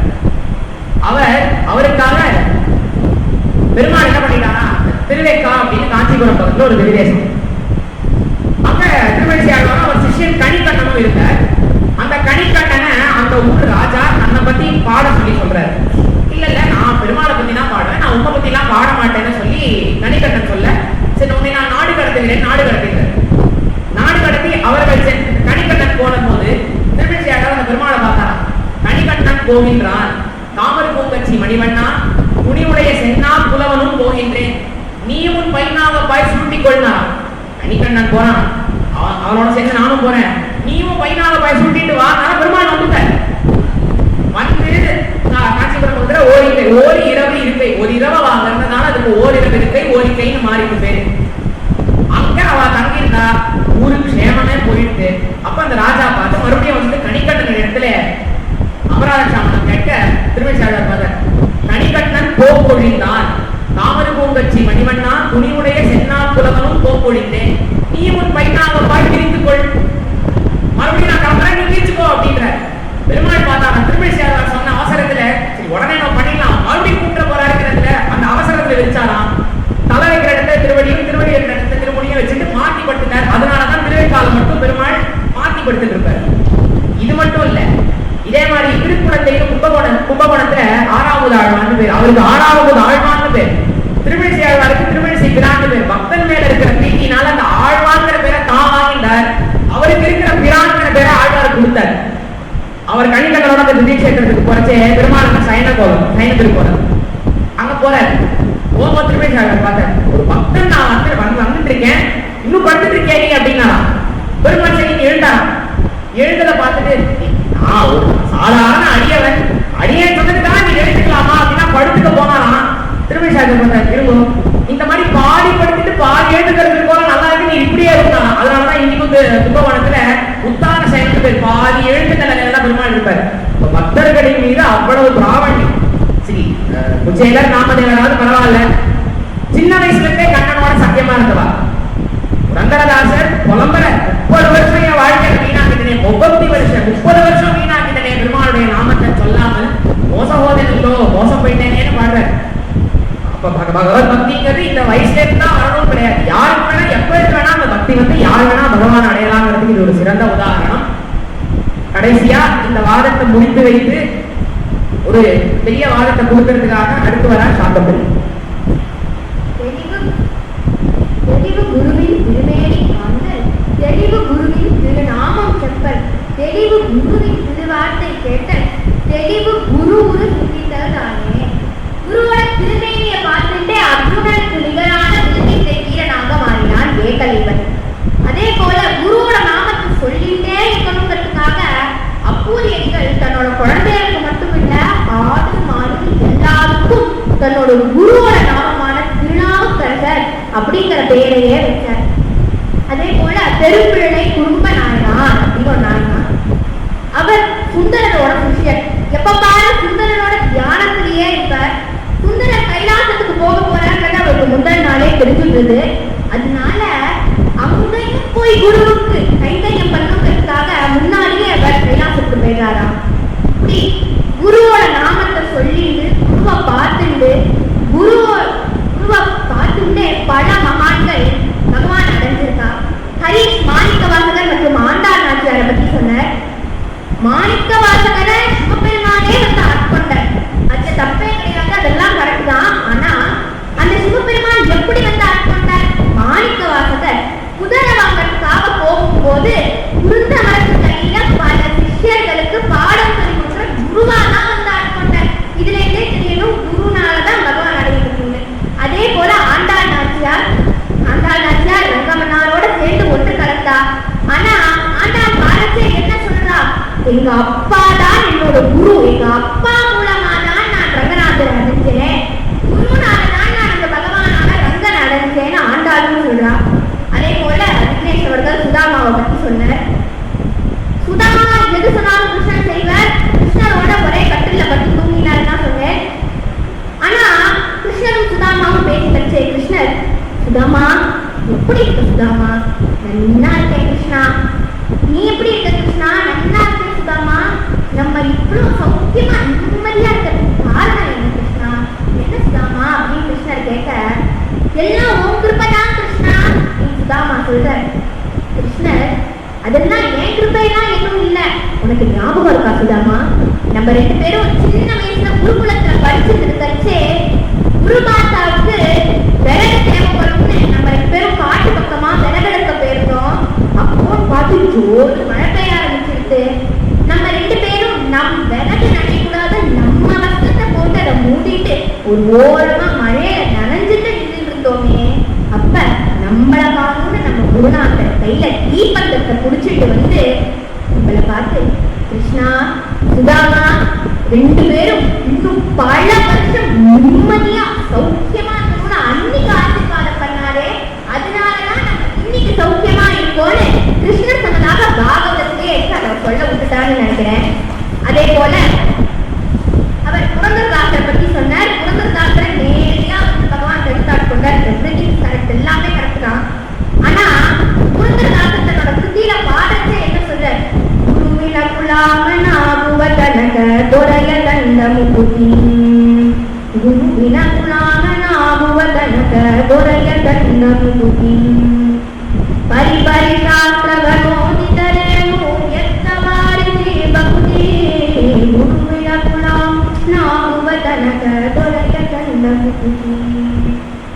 அவருக்காக பெருமாள் என்ன பண்ணிட்டாரா, திருவேக்கா அப்படின்னு காஞ்சிபுரம் பக்கத்துல ஒரு விதேசம். அங்க திருமணிசை ஆழ்வார் அவர் சிஷ்யன் கணிக்கண்ணனும் இருக்கார். அந்த கணிக்கண்ணனை அந்த ஊர் ராஜா தன்னை பத்தி பாட சொல்லி சொல்றாரு. இல்ல நான் பெருமாளை பத்தி தான் பாடுவேன், நான் உங்க பத்தி எல்லாம் பாட மாட்டேன்னு சொல்லி கணிக்கண்ணன் சொல்ல, சரி உன்னை நான் நாடு கடத்துகிறேன். நாடு கடத்தி அவர்கள் கணிக்கண்ணன் போன போது திருமணிசை ஆழ்வார் அந்த பெருமாளை பார்த்தாரா. கணிக்கண்ணன் போகின்றான், தாமரை பூங்கச்சி மணிவண்ணா துணிவுடைய சென்னா புலவனும் போகின்றேன், நீயும் உன் பையனாக பாய் சுருட்டி கொள்ளான். கணிக்கண்ணன் போறான், அவனோட சேர்ந்து நானும் போறேன், நீயும் பையனாக பாய் சுருட்டிட்டு வா. நான் பெருமாள் வந்துட்டேன். வந்து காஞ்சிபுரம் வந்து ஓரி இரவு இருக்கை, ஒரு இரவை வாங்கறதுனால அதுக்கு ஓரிரவு இருக்கை ஓரிக்கைன்னு மாறிட்டு பேரு. அங்க அவ தங்கியிருந்தா ஊருக்கு க்ஷேமமே போயிட்டு. அப்ப அந்த ராஜா பார்த்து மறுபடியும் வந்து கணிக்கண்ணன் இடத்துல அபராத சாமனம் கேட்க திருமணிசை ஆழ்வார் பார்த்தார். கணிக்கண்ணன் போக்கொழிந்தான், தாமரை பூங்கச்சி மணிவண்ணா துணிவுடைய சென்னா புலவனும் போக்கொழிந்தேன், நீ உன் பையனாக பாய் பிரித்துக் கொள். மறுபடியும் நான் கிளம்புறேன், நீ பிரிச்சுக்கோ அப்படின்ற. பெருமாள் பார்த்தாங்க. திருமணிசை ஆழ்வார் சொன்ன அவசரத்துல சரி உடனே நம்ம பண்ணிடலாம், மறுபடியும் கூட்ட போறாருங்கிறதுல அந்த அவசரத்துல வச்சாராம். தலை வைக்கிற இடத்துல திருவடியும், திருவடி வைக்கிற இடத்துல திருமணியும் வச்சுட்டு மாத்தி படுத்தினார். அதனாலதான் திருவைக்காலம் மட்டும் பெருமாள் மாத்தி படுத்துட்டு இருப்பார். இது மட்டும் இல்ல, இதே மாதிரி திருக்குளத்தையும் கும்பகோணத்துல 6வது ஆழ்வான்னு பேர். அவருக்கு 6வது ஆழ்வான்னு பேர். திருமணிசை ஆழ்வாருக்கு திருமணிசை பிரான்னு பேர். பக்தன் மேல இருக்கிற பிரீத்தினால அந்த ஆழ்வான்கிற பேரை தான் வாங்கிட்டார். அவருக்கு இருக்கிற பிரான்கிற பேரை ஆழ்வாருக்கு கொடுத்தார். அவர் கணிக்கண்ணனோட அந்த திடீர் கஷேத்திரத்துக்கு போறச்சே பெருமாளுக்கு சைனத்துக்கு போறார். அங்க போறாரு. ஓமோ திருமணிசை ஆழ்வார் பார்த்தார். ஒரு பக்தன் நான் வந்துட்டு இருக்கேன், இன்னும் படுத்துட்டு இருக்கேன் நீ அப்படின்னா. பெருமாள் சரி எழுந்தாராம். எழுந்ததை பார்த்துட்டு நான் ஒரு சாதாரண அடியன் சொன்னதுக்காக நீ எழுத்துக்கலாமா அப்படின்னா படுத்துக்க போனாராம். திருமணிசை ஆழ்வார் திரும்பவும் இந்த மாதிரி பாடி படுத்துட்டு பாடி எழுதுக்கிறது போல நல்லா இருக்கு, நீ இப்படியே இருந்தான். அதனாலதான் இன்னைக்கும் கும்பகோணத்துல உத்தான சைனத்து பேர். பாதி எழுத்து நிலையில தான் பெருமாள் இருப்பார். பக்தர்களின் மீது அவ்வளவு பிராவண்யம். சரி குச்சேலர் நாமதேவராவது பரவாயில்ல, சின்ன வயசுல இருந்தே கண்ணனோட சத்தியமா இருந்தவா. ரங்கரதாசர் புலம்பர 30 வருஷம் என் வாழ்க்கையில வீணாக்கிட்டனே, 30 வருஷம் வீணாக்கிட்டனே பெருமாளுடைய நாமத்தை சொல்லாமல் மோசம் போயிட்டேனேன்னு பாடுறாரு. அப்ப பகவத் பக்திங்கிறது இந்த வயசுல இருந்தா வரணும் கிடையாது. யாருக்கு வேணா எப்ப வேணா அந்த பக்தி வந்து யார் வேணா பகவான் அடையலாங்கிறதுக்கு இது ஒரு சிறந்த உதாரணம். கடைசியா இந்த வாதத்தை முடித்து வைத்து ஒரு பெரிய வாதத்தை கொடுக்கறதுக்காக அடுத்து வர சாத்தப்படி தெளிவு குருவின் திருமேனி காண்பல், தெளிவு குருவின் திருநாமம் செப்பல், தெளிவு குருவின் திருவார்த்தை கேட்டல், தெளிவு குரு சிந்தித்தல் தானே. குருவோட திருமேனியை பார்த்துட்டே அர்ஜுனனுக்கு நிகரான திருமீசை வீரனாக மாறினான் ஏகலைவன். அதே போல குருவோட நாமத்தை சொல்லிட்டே இருக்கணுங்கிறதுக்காக அப்பூரியர்கள் தன்னோட குழந்தைகளுக்கு மட்டுமில்ல ஆடு மாடு எல்லாருக்கும் தன்னோட குருவோட நாமமான திருநாவுக்கரசர் அப்படிங்கிற பெயரையே வச்சார். அதே போல பெரும்பிள்ளை குடும்ப நாயனார் அப்படின்னு ஒரு நாயனார். அவர் சுந்தரனோட சிஷ்யர். எப்ப பாரு சுந்தரனோட தியானத்திலேயே இருப்பார். சுந்தரர் கைலாசத்துக்கு போக போறாங்கிறது அவருக்கு முதல் நாளே தெரிஞ்சுடுது. அதனால அங்கேயும் போய் குருவுக்கு கைங்கரியம் பண்ணுங்கிறதுக்காக முன்னாடியே அவர் கைலாசத்துக்கு போயிடுறாராம். அப்படி குருவோட நாமத்தை சொல்லிட்டு குருவை பார்த்துட்டு பல மகான்கள் பகவான் அடைஞ்சிருக்கா. ஹரிஷ் மாணிக்க வாசகர் மற்றும் ஆண்டாள் நாச்சியாரை பத்தி சொன்னார். மாணிக்க வாசகரை சிவபெருமானே வந்து ஆட்கொண்டார். அது தப்பே கிடையாது, அதெல்லாம் கரெக்ட் தான். ஆனா அந்த சிவபெருமான் எப்படி வந்து ஆட்கொண்டார்? மாணிக்க வாசகர் குதிரை வாங்கறதுக்காக போகும்போது குருந்த மரத்து கையில பல சிஷ்யர்களுக்கு பாடம் சொல்லி கொடுக்குற குருவா தான் வந்து ஆட்கொண்டார். இதுல இருந்தே தெரியணும் குருனா எங்க அப்பா தான் என்னோட குரு. எங்க அப்பா மூலமா தான் நான் ரங்கநாதரை அடைஞ்சேன். குருனால தான் நான் அந்த பகவானான ரங்கன் அடைஞ்சேன்னு ஆண்டாளும் சொல்றா. அதே போல விக்னேஷ் அவர்கள் சுதாமாவை பத்தி சொன்னார். சுதாமா எது சொன்னாலும் கிருஷ்ணன் செய்வார். கிருஷ்ணரோட ஒரே கட்டில பத்தி தூங்கினார் தான் சொன்னேன். ஆனா கிருஷ்ணரும் சுதாமாவும் பேசி வச்சே. கிருஷ்ணர், சுதாமா எப்படி இருக்க சுதாமா? நல்லா இருக்கேன் கிருஷ்ணா. நீ எப்படி இருக்க கிருஷ்ணா? நல்லா இருக்கேன் சுதாமா. நம்ம இவ்வளவு சௌக்கியமா நிம்மதியா இருக்கிறதுக்கு காரணம் என்ன கிருஷ்ணா? என்ன சுதாமா அப்படின்னு கிருஷ்ணர் கேட்க, எல்லாம் உன் கிருப்பைதான் கிருஷ்ணா நீ சுதாமா சொல்ற. கிருஷ்ணர், அதெல்லாம் என் கிருப்பையெல்லாம் எதுவும் இல்லை. உனக்கு ஞாபகம் இருக்கா சுதாமா? நம்ம 2 பேரும் சின்ன வயசுல குருகுலத்துல படிச்சுட்டு இருக்கச்சே குருமாதாவுக்கு விறகு தேவைப்படும்னு நம்ம 2 பேரும் காட்டு பக்கமா விறகெடுக்க போயிருந்தோம். அப்போ பார்த்து ஜோறு மழை பெய்ய ஆரம்பிச்சிருச்சு. நம்ம 2 பேரும் நம் விறகு நனையக்கூடாது நம்ம வஸ்திரத்தை போட்டு அதை மூடிட்டு ஒரு ஓரமா மழையில நனைஞ்சிட்டு நின்றுட்டு இருந்தோமே. அப்ப நம்மளை பார்க்கணும்னு நம்ம குருநாதர் கையில தீபந்தத்தை புடிச்சிட்டு வந்து நம்மளை பார்த்து, கிருஷ்ணா சுதாமா 2 பேரும் இன்னும் பல வருஷம் நிம்மதியா சௌக்கியமா இருக்கணும்னு அன்னைக்கு ஆசீர்வாதம் பண்ணாரே, அதனாலதான் நம்ம இன்னைக்கு சௌக்கியமா இருக்கோம்னு கிருஷ்ணர் சொன்னதாக பாகவதத்திலே அதை சொல்ல விட்டுட்டான்னு நினைக்கிறேன். அதே போல அவர் புரந்தரதாசரை பத்தி சொன்னார். புரந்தரதாசரை நேரடியா வந்து பகவான் எடுத்தாட்கொண்டார். எவ்ரிதிங் கரெக்ட், எல்லாமே கரெக்ட் தான். ஆனா புரந்தரதாசர் தன்னோட கிருதியில பாடத்தை என்ன சொல்றார்? குலாமனாபுவதனக தொரைய தண்டமுகுதி, குலாமனாபுவதனக தொரைய தண்டமுகுதி, பரிபரி சாஸ்திரகோதிதரேமோ யத்தவாரி ஜீவகுதி, குலாமனாபுவதனக தொரைய தண்டமுகுதி.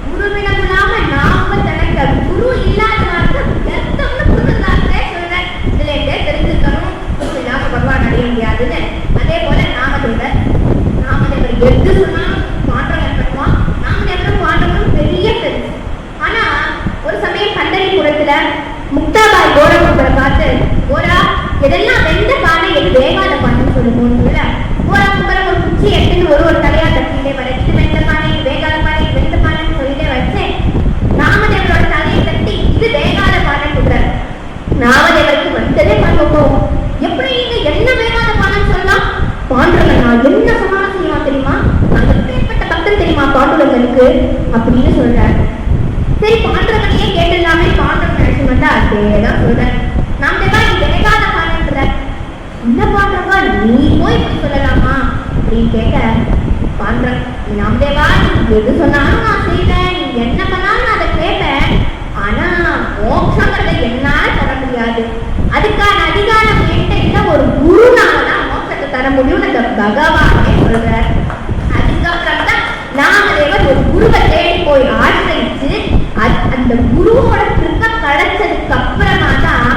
குருவின குலாம நாபுவதனக, குரு இல்லாதவங்க எத்தம்னு புரந்தரதாசரே சொல்றார். இதுல இருந்தே தெரிஞ்சுக்கணும் இல்லாம பகவான் அடைய முடியாதுன்னு. அதே போல நாமதேவர் எது சொன்னாலும் மாற்றம் ஏற்படுவான். நாமதேவரும் மாற்றமும் பெரிய பெருசு. ஆனா ஒரு சமயம் பண்டரிபுரத்துல முக்தாபாய் கோரகும்பரை பார்த்து, கோரா எதெல்லாம் வெந்த பானை எது வேகாத பானைன்னு சொல்லுவோம்னு சொல்ல, கோரகும்பரம் ஒரு குச்சி எடுத்துன்னு ஒரு தலையா தட்டிட்டே வர, இது வெந்த பானை, இது வேகாத பானை, இது வெந்த பானைன்னு சொல்லிட்டே வச்சேன். நாமதேவரோட தலையை தட்டி இது வேகாத பானைன்னு சொல்றாரு. நாமதேவருக்கு வந்ததே பார்ப்போம். எப்படி நீங்க என்ன வேகாத பானைன்னு சொல்லலாம்? பாண்டுரங்கன் நான் என்ன சொன்னாலும் செய்வான் தெரியுமா? அந்த பேர்பட்ட பக்தன் தெரியுமா பாண்டுரங்கனுக்கு அப்படின்னு சொல்றாரு. சரி, பாண்டுரங்கனையே கேட்டுலாமே பாண்டுரங்கன் நினைச்சு வந்தா அதேதான் சொல்றேன். நாமதேவா நீ வேகாத பானைன்ற, என்ன பாண்டுரங்கா நீ போய் இப்படி சொல்லலாமா அப்படின்னு கேட்க, பாண்டுரங்கன் நாமதேவா நீ எது சொன்னாலும் நான் செய்வேன், நீ என்ன பண்ணாலும் நான் அதை கேட்பேன். ஆனா மோட்சங்கிறத என்னால தர முடியாது. அதுக்கான அதிகாரம் என்கிட்ட ஒரு குருனாலதான் மோட்சத்தை தர முடியும்னு அந்த பகவானே சொல்றார். அதுக்கப்புறம் தான் நாமதேவர் ஒரு குருவை தேடி போய் ஆசிரியிச்சு அந்த குருவோட கிருப்பை கிடைச்சதுக்கு அப்புறமா தான்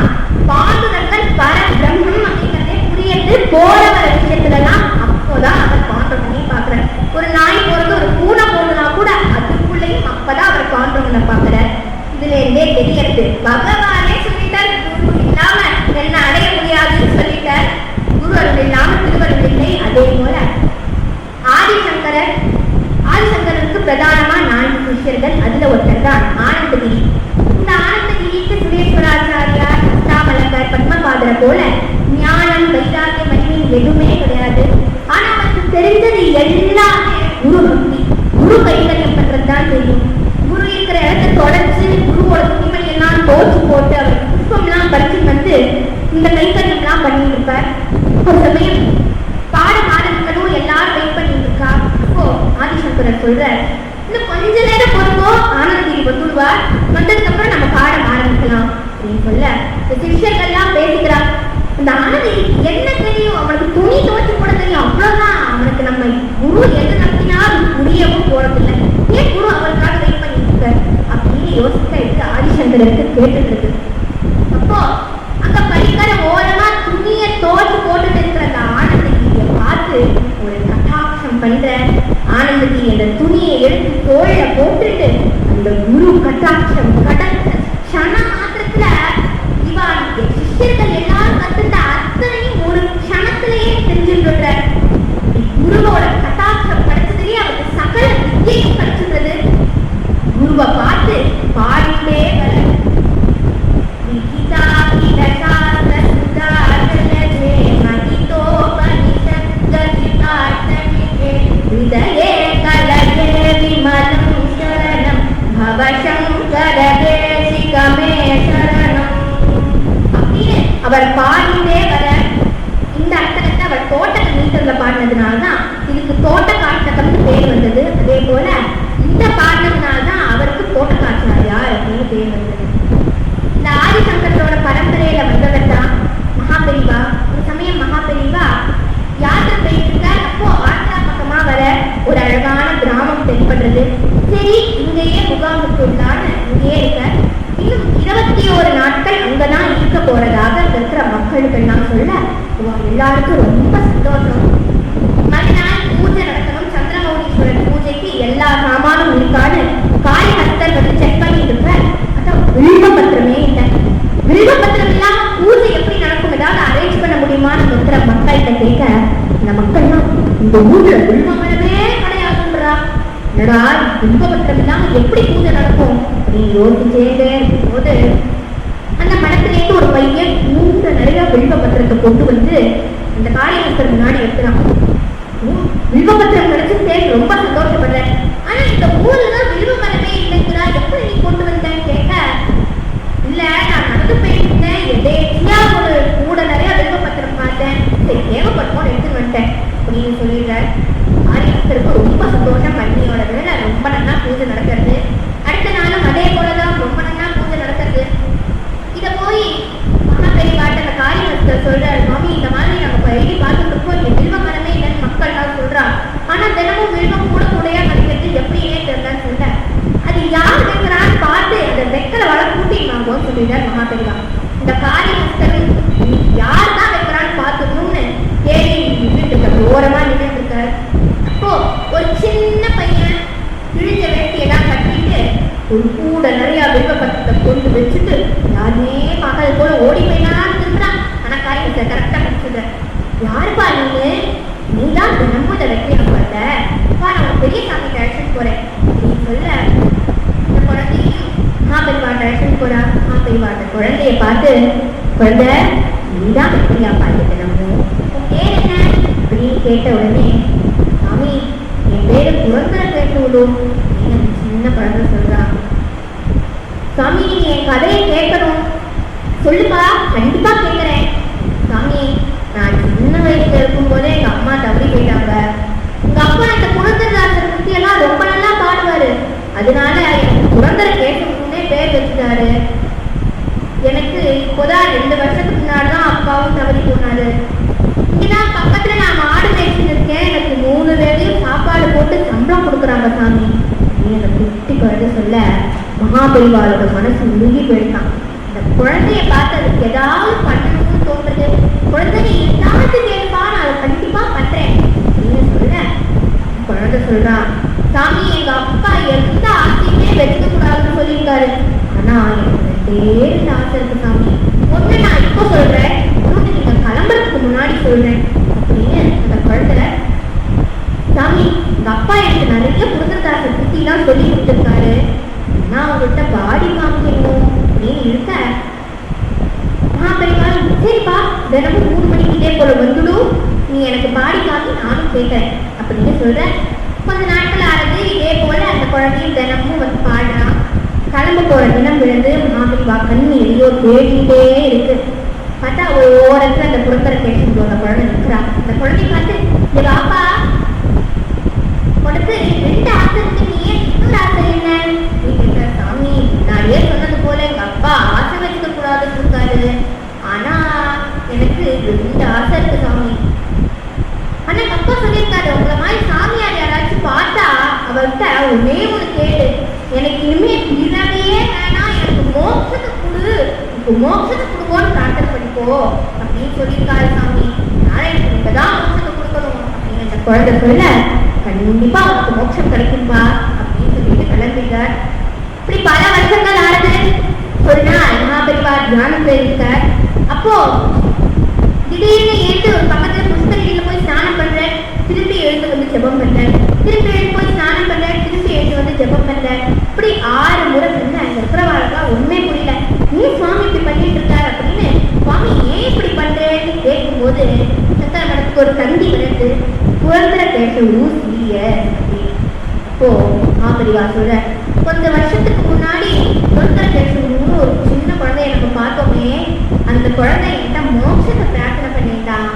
பாண்டுரங்கன் பரபிரம்மம் அப்படிங்கிறதே புரியுது. போற வர விஷயத்துலலாம் அப்போதான் அவர் பாண்டுரங்கனை பார்க்கிறார். ஒரு நாய் போறது ஒரு பூனை போறதுனா கூட அதுக்குள்ளேயும் அப்பதான் அவர் பாண்டுரங்கனை பார்க்கிறார். இதுல இருந்தே தெரியறது பகவானே சொல்லிட்டார், குரு இல்லாம என்ன அடைய முடியாதுன்னு சொல்லிட்டார். குரு அருள் இல்லாம திருவருள் இல்லை. அதே போல ஆதிசங்கருக்கு பிரதானமா 4 சிஷ்யர்கள். அதுல ஒருத்தர் தான் ஆனந்தகிரி. இந்த ஆனந்தகிரிக்கு சுரேஸ்வராச்சாரியார், அஷ்டாமலகர், பத்மபாதரை போல ஞானம், வைராக்கியம், மகிமை எதுவுமே கிடையாது. ஆனா அவருக்கு தெரிஞ்சது எல்லாமே குரு பக்தி, குரு கைங்கரியம் பண்றதுதான் தெரியும். குரு இருக்கிற இடத்தை தொடர்ச்சி குருவோட துணிமை எல்லாம் தோச்சு போட்டு அவர் புஷ்பம்லாம் பறிச்சு வந்து இந்த கைங்கரியம்லாம் பண்ணிட்டு இருப்பார். ஒரு சமயம் பாடம் ஆரம்பிக்கணும், எல்லாரும் வெயிட் பண்ணிட்டு இருக்கா. அப்போ ஆதிசங்கரர் சொல்றார், இன்னும் கொஞ்ச நேரம் பொறுப்போ ஆனந்தகிரி வந்துடுவார், வந்ததுக்கு அப்புறம் நம்ம பாடம் ஆரம்பிக்கலாம் அப்படின்னு சொல்ல இந்த சிஷ்யர்கள்லாம் பேசிக்கிறார். இந்த ஆனந்தகிரி என்ன தெரியும், அவனுக்கு துணி துவச்சு போட தெரியும், அவ்வளவுதான். அவனுக்கு நம்ம குரு எது நம்பினாலும் புரியவும் போறதில்லை, ஏன் குரு அவருக்காக வெயிட் பண்ணிட்டு இருக்கார் அப்படின்னு யோசிக்க எடுத்து ஆதிசங்கருக்கு கேட்டுட்டு இருக்கு. அப்போ அங்க படிக்கிற ஓரமா துணியை தோச்சு போட்டுட்டு இருக்கிற அந்த ஆனந்தகிரியை பார்த்து ஒரு கட்டாட்சம் பண்ற. ஆனந்தகிரி அந்த துணியை எடுத்து தோழ போட்டுட்டு அந்த குரு கட்டாட்சம் கடந்த க்ஷண மாத்திரத்துல இவன் சிஷ்யர்கள் எல்லாரும் கத்துட்ட அத்தனையும் ஒரு பாடினதுனாலதான் இதுக்கு தோட்டக்காட்டகம்னு பேர் வந்தது. அதே போல இந்த பாடினதுனாலதான் அவருக்கு தோட்டக்காட்டார் அப்படின்னு பேர் வந்தது. இந்த ஆதிசங்கரோட பரம்பரையில வந்தவர் தான் மகாபெரிவா. ஒரு சமயம் மகாபெரிவா யாத்திரை போயிட்டு இருக்கார். அப்போ ஆந்திரா பக்கமா வர ஒரு அழகான கிராமம் தென்படுறது. சரி இங்கேயே முகாமுக்குள்ளான்னு இங்கேயே இருக்க, இன்னும் 21 நாட்கள் அங்கதான் இருக்க போறதாக இருக்கிற மக்களுக்கு எல்லாம் சொல்ல எல்லாருக்கும் ரொம்ப சந்தோஷம். மறுநாள் பூஜை நடக்கணும். சந்திரமௌலீஸ்வரர் பூஜைக்கு எல்லா சாமானும் இருக்கான்னு காளிஹஸ்தர் வந்து செக் பண்ணிட்டு இருக்க. அதான் வில்வபத்திரமே இல்லை. வில்வபத்திரம் இல்லாம பூஜை எப்படி நடக்கும், ஏதாவது அரேஞ்ச் பண்ண முடியுமான்னு இருக்கிற மக்கள்கிட்ட கேட்க, இந்த மக்கள்லாம் இந்த ஊர்ல வில்வ மரமே கிடையாதுன்றா. என்னடா வில்வபத்திரம் இல்லாம எப்படி பூஜை நடக்கும் அப்படின்னு யோசிச்சே இருக்கும்போது அந்த மடத்திலேருந்து ஒரு பையன் நிறைய வில்வபத்திரத்தை கொண்டு வந்து அந்த காளிஹஸ்தர் முன்னாடி வைக்கிறான். வில்வபத்திரம் கிடைச்சு ரொம்ப சந்தோஷப்படுறேன். ஆனா இந்த ஊர்ல வில்வ மரமே இல்லைங்கிறா, எப்படி நீ கொண்டு வந்தேன்னு கேட்க, இல்ல நான் நடந்து போயிருந்தேன், எதேச்சியா ஒரு கூட நிறைய வில்வபத்திரம் பார்த்தேன், சரி தேவைப்பட்டோம் எடுத்துட்டு வந்துட்டேன் அப்படின்னு சொல்லிடுறார். காளிஹஸ்தருக்கு ரொம்ப சந்தோஷம். மண்ணியோட வேலை ரொம்ப நல்லா பூஜை நடக்கிறது. அடுத்த நாளும் அதே போலதான் ரொம்ப நல்லா பூஜை நடக்கிறது. இத போய் மகாபெரிவாட்ட அந்த காளிஹஸ்தர் சொல்றாரு, மாமி இந்த மாதிரி நம்ம எழுதி பார்த்துட்டு இருக்கோம், இங்க வில்வ மரமே இல்லைன்னு மக்கள்லாம் சொல்றான். ஆனா தினமும் வில்வம் கூட கூடையா கிடைக்கிறது எப்படியே தெரியலன்னு சொல்றேன். அது யார் வைக்கிறான்னு பார்த்து அந்த வெக்கலை வள கூட்டி வாங்குவோம் சொல்லிடுறார் மகாபெரிவா. இந்த காளிஹஸ்தர் யார் தான் வைக்கிறான்னு பார்த்துக்கணும்னு தேடி நின்றுட்டு இருக்காரு, ஓரமா நின்றுட்டு இருக்காரு. அப்போ ஒரு சின்ன பையன் கிழிஞ்ச வேட்டியெல்லாம் கட்டிட்டு ஒரு கூட நிறைய வில்வபத்திரத்தை கொண்டு வச்சுட்டு யாருமே பார்க்காத போல ஓடி போயிடலாம் திரும்புறான். ஆனா காளிஹஸ்தர் கரெக்டா கடிச்சுடுற. யாருப்பா நீதான் தினமும் இதை வெட்டியா பார்த்த, நான் பெரிய சாமி அழைச்சிட்டு போறேன் அப்படின்னு சொல்ல அந்த குழந்தையும் மகாபெரிவாட்ட அழைச்சிட்டு போறா. மகாபெரிவாட்ட குழந்தைய பார்த்து, குழந்தை நீதான் வெட்டியா பார்த்துட்டு நம்ம பேர் என்ன அப்படின்னு கேட்ட உடனே, சாமி என் பேரு புரந்தர கேட்டு விடும் அப்படின்னு சின்ன குழந்தை சொல்றான். சாமி நீங்க என் கதையை கேட்கணும், சொல்லுப்பா, கண்டிப்பா கேட்கிறேன். சாமி நான் சின்ன வயசுல இருக்கும் போதே எங்க அம்மா தவறி போயிட்டாங்க. உங்க அப்பா இந்த புரந்தரதாசர் பத்தி எல்லாம் ரொம்ப நல்லா பாடுவாரு, அதனால எனக்கு புரந்தர கேட்கணும்னே பேர் வச்சுட்டாரு. எனக்கு இப்போதான் 2 வருஷத்துக்கு முன்னாடிதான் அப்பாவும் தவறி போனாரு. இங்கதான் பக்கத்துல நான் மாடு மேய்ச்சிட்டு இருக்கேன், எனக்கு 3 வேளையும் சாப்பாடு போட்டு சம்பளம் கொடுக்குறாங்க சாமி அந்த குட்டி குழந்தை சொல்ல மகாபெரிவாளோட மனசு உருகி போயிருக்கான். இந்த குழந்தைய பார்த்து அதுக்கு ஏதாவது பண்ணணும்னு தோன்றது. குழந்தை நீ ஏதாவது கேட்பா, நான் அதை கண்டிப்பா பண்றேன் அப்படின்னு சொல்ல குழந்தை சொல்றான், சாமி எங்க அப்பா எந்த ஆசையுமே வெடிக்க கூடாதுன்னு சொல்லியிருக்காரு, ஆனா எனக்கு 2 ஆசை இருக்கு சாமி. ஒண்ணு நான் இப்போ சொல்றேன், இன்னொன்னு நீங்க கிளம்புறதுக்கு முன்னாடி சொல்றேன் அப்படின்னு அந்த குழந்தை, சாமி எங்க அப்பா எனக்கு நிறைய புரந்தரதாசர் பத்தி எல்லாம் சொல்லி கொடுத்துருக்காரு, நான் உங்கள்கிட்ட பாடி காமிக்கணும் அப்படின்னு இருக்க மகாபெரிவா சரிப்பா தினமும் 3 மணிக்கு இதே போல வந்துடும், நீ எனக்கு பாடி காமி நானும் கேட்கிறேன் அப்படின்னு சொல்றேன். கொஞ்ச நாட்கள் ஆனது. இதே போல அந்த குழந்தையும் தினமும் வந்து பாடுறான். கிளம்ப போற தினம் விழுந்து மகாபெரிவா கண்ணு எதையோ தேடிட்டே இருக்கு. பார்த்தா ஒரு ஓரத்துல அந்த புரந்தர கேட்டு அந்த குழந்தை நிற்கிறான். அந்த குழந்தைய பார்த்து, எங்க அப்பா உனக்கு 2 ஆசை இருக்கு, நீ ஏன் இன்னொரு ஆசை என்ன நீங்க? சாமி நானே சொன்னது போல எங்க அப்பா ஆசை வச்சுக்க கூடாதுன்னு இருக்காரு, ஆனா எனக்கு 2 ஆசை இருக்கு சாமி. ஆனா எங்க அப்பா சொல்லியிருக்காரு, உங்களை மாதிரி சாமியார் யாராச்சும் பார்த்தா அவர்கிட்ட ஒன்னே ஒண்ணு கேளு, எனக்கு இனிமே பிறவையே வேணாம், எனக்கு மோட்சத்தை கொடு, மோட்சத்தை கொடுங்கோன்னு பிரார்த்தனை பண்ணிக்கோ அப்படின்னு சொல்லியிருக்காரு சாமி. நானே எனக்கு நீங்கதான் மோட்சத்தை கொடுக்கணும் அப்படின்னு அந்த குழந்தை சொல்ல, கண்டிப்பா அவருக்கு மோட்சம் கிடைக்கும்பா அப்படின்னு சொல்லிட்டு கிளம்பிட்டார். இப்படி பல வருஷங்கள் ஆனது. ஒரு நாள் மகாபெரிவா தியானத்துல இருக்கார். அப்போ திடீர்னு எழுந்து ஒரு பக்கத்துல புஷ்கரிணியில போய் ஸ்நானம் பண்றேன், திருப்பி எழுந்து வந்து ஜெபம் பண்றேன், திருப்பி எழுந்து போய் ஸ்நானம் பண்றேன், திருப்பி எழுந்து வந்து ஜெபம் பண்றேன். இப்படி 6 முறை பண்ண அங்க இருக்கிறவாளுக்கா ஒண்ணுமே புரியல. ஏன் சுவாமி இப்படி பண்ணிட்டு இருக்காரு அப்படின்னு, சுவாமி ஏன் இப்படி பண்றேன்னு கேட்கும்போது சக்கர மடத்துக்கு ஒரு தந்தி வருது, புரந்தர கேட்டு ஊசிய அப்படின்னு. அப்போ மகாபெரிவா சொல்ற, கொஞ்ச வருஷத்துக்கு முன்னாடி புரந்தர கேட்டு ஒரு சின்ன குழந்தைய நம்ம பார்த்தோமே, அந்த குழந்தை என்கிட்ட மோட்சத்தை பிரார்த்தனை பண்ணிட்டான்.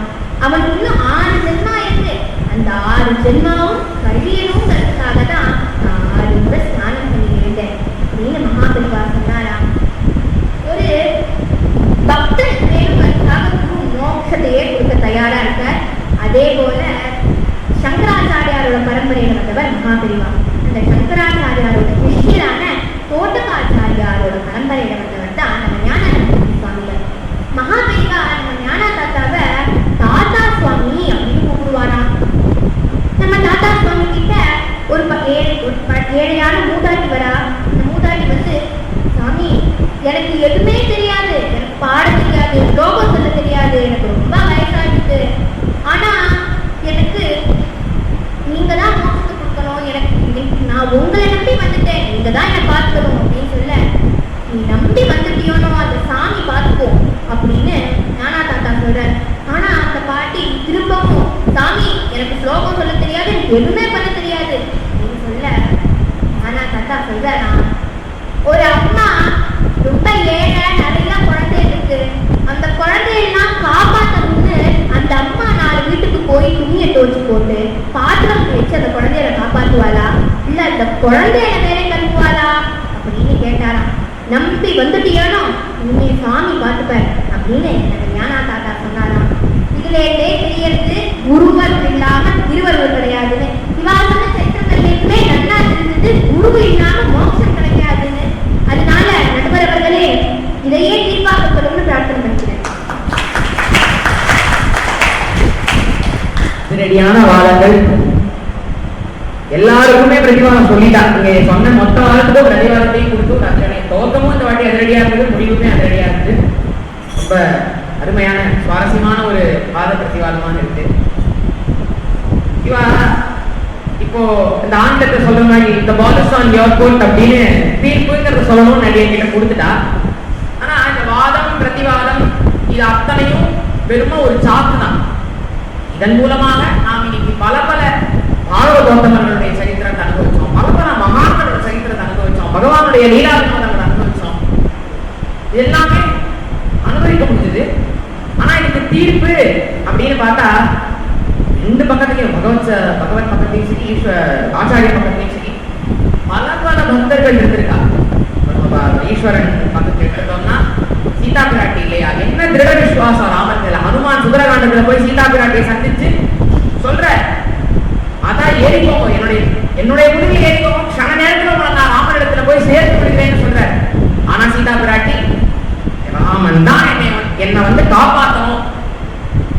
அவன் இன்னும் 6 ஜென்மா இருக்கு, 6 ஜென்மாவும் கழியணுங்கிறதுக்காக தான் நான் ரொம்ப ஸ்நானம் பண்ணி இருந்தேன் அப்படின்னு மகாபெரிவா சொன்னாரா. ஒரு பக்தன் வேணுங்கிறதுக்காக குரு மோட்சத்தையே கொடுக்க தயாரா இருக்கார். அதே போல சங்கராச்சாரியாரோட பரம்பரையில வந்தவர் மகாபெரிவா. அந்த சங்கராச்சாரியாரோட சிஷ்யரான தோட்டகாச்சாரியாரோட பரம்பரையில வந்தவர் தான் நம்ம ஞானானந்த சுவாமிகள். மகாபெரிவா நம்ம ஞானா தாத்தாவை தாத்தா சுவாமி அப்படின்னு கூப்பிடுவாராம். நம்ம தாத்தா சுவாமி கிட்ட ஒரு ஏழையான மூதாட்டி வரா. அந்த மூதாட்டி வந்து, சாமி எனக்கு எதுவுமே தெரியாது, எனக்கு பாட தெரியாது, ஸ்லோகம் சொல்ல தெரியாது, எனக்கு ரொம்ப வயசாகிட்டு, ஆனா எனக்கு நீங்க தான் மோட்சத்தை கொடுக்கணும், எனக்கு நான் உங்களை நம்பி வந்துட்டேன், நீங்க தான் என்னை பார்த்துக்கணும் அப்படின்னு சொல்ல, நீ நம்பி வந்துட்டியோனோ அந்த சாமி பார்த்துக்கோ அப்படின்னு ஞானா தாத்தா சொல்றாரு. ஆனா அந்த பாட்டி திரும்பவும், சாமி எனக்கு ஸ்லோகம் சொல்ல தெரியாது, எனக்கு எதுவுமே பண்ண தெரியாது அப்படின்னு சொல்ல, ஞானா தாத்தா சொல்றாரா, ஒரு அம்மா ரொம்ப ஏழை, நிறைய குழந்தை இருக்கு, அந்த குழந்தையெல்லாம் காப்பாற்றணும்னு அந்த அம்மா 4 வீட்டுக்கு போய் துணியை துவச்சு போட்டு பாத்திரம் வச்சு அந்த குழந்தைய காப்பாற்றுவாளா, இல்ல அந்த குழந்தைய வேலை கழுவுவாளா அப்படின்னு கேட்டாராம். நம்பி வந்துட்டியானோ இனிமே சாமி பார்த்துப்பார் அப்படின்னு எனக்கு ஞானா தாத்தா சொன்னாராம். இதுல தெரியறது குருவர் இல்லாம திருவள்ளுவர் கிடையாதுன்னு. இவா சொன்ன சட்டங்கள்லையுமே நல்லா இருந்தது குரு இல்லாம மோட்சம் கிடைக்காதுன்னு. அதனால நடுவர் அவர்களே இதையே தீர்ப்பாக்கப்படும் பிரார்த்தனை பண்ணிக்கிறேன். நேரடியான வாதங்கள் எல்லாருக்குமே பிரதிவாதம் சொல்லிட்டா. நீங்க சொன்ன மொத்த வாதத்துக்கும் பிரதிவாதத்தையும் கொடுத்து ரச்சனை தோக்கமும் இந்த வாட்டி அதிரடியா இருந்தது, முடிவுமே அதிரடியா இருக்கு. ரொம்ப அருமையான சுவாரஸ்யமான ஒரு வாத பிரதிவாதமான இருக்கு. இவா இப்போ இந்த ஆங்கிலத்தை சொல்ற மாதிரி இந்த பாலிஸ் ஆன் யோர் கோர்ட் அப்படின்னு தீர்ப்புங்கிறத சொல்லணும்னு நிறைய கிட்ட கொடுத்துட்டா. ஆனா இந்த வாதம் பிரதிவாதம் இது அத்தனையும் வெறும ஒரு சாக்கு தான். இதன் மூலமாக நாம் இன்னைக்கு பல பாரத கௌதமர்களுடைய சரித்திரத்தை அனுபவிச்சோம், பல மகான்களோட சரித்திரத்தை அனுபவிச்சோம், பகவானுடைய லீலா வினோதங்களை அனுபவிச்சோம். இது எல்லாமே அனுபவிக்க முடிஞ்சது. ஆனா இதுக்கு தீர்ப்பு அப்படின்னு பார்த்தா 2 பக்கத்துலையும் பகவத் பக்கத்தையும் சரி, ஆச்சாரிய பக்கத்தையும் சரி பல பக்தர்கள் இருந்திருக்கா. ஈஸ்வரன் பக்கத்தை எடுத்தோம்னா சீதா பிராட்டி இல்லையா, என்ன திருட விசுவாசம் ராமன். ஹனுமான் சுந்தரகாண்டத்துல போய் சீதா பிராட்டியை சந்திச்சு சொல்ற, அதான் ஏறிக்கோங்க, என்னுடைய முடிவில் ஏறிக்கோங்க, க்ஷண நேரத்துல உங்களை நான் ராமனிடத்துல போய் சேர்த்து விடுகிறேன்னு சொல்ற. ஆனா சீதா பிராட்டி, ராமன் தான் என்னை வந்து காப்பாற்றணும்,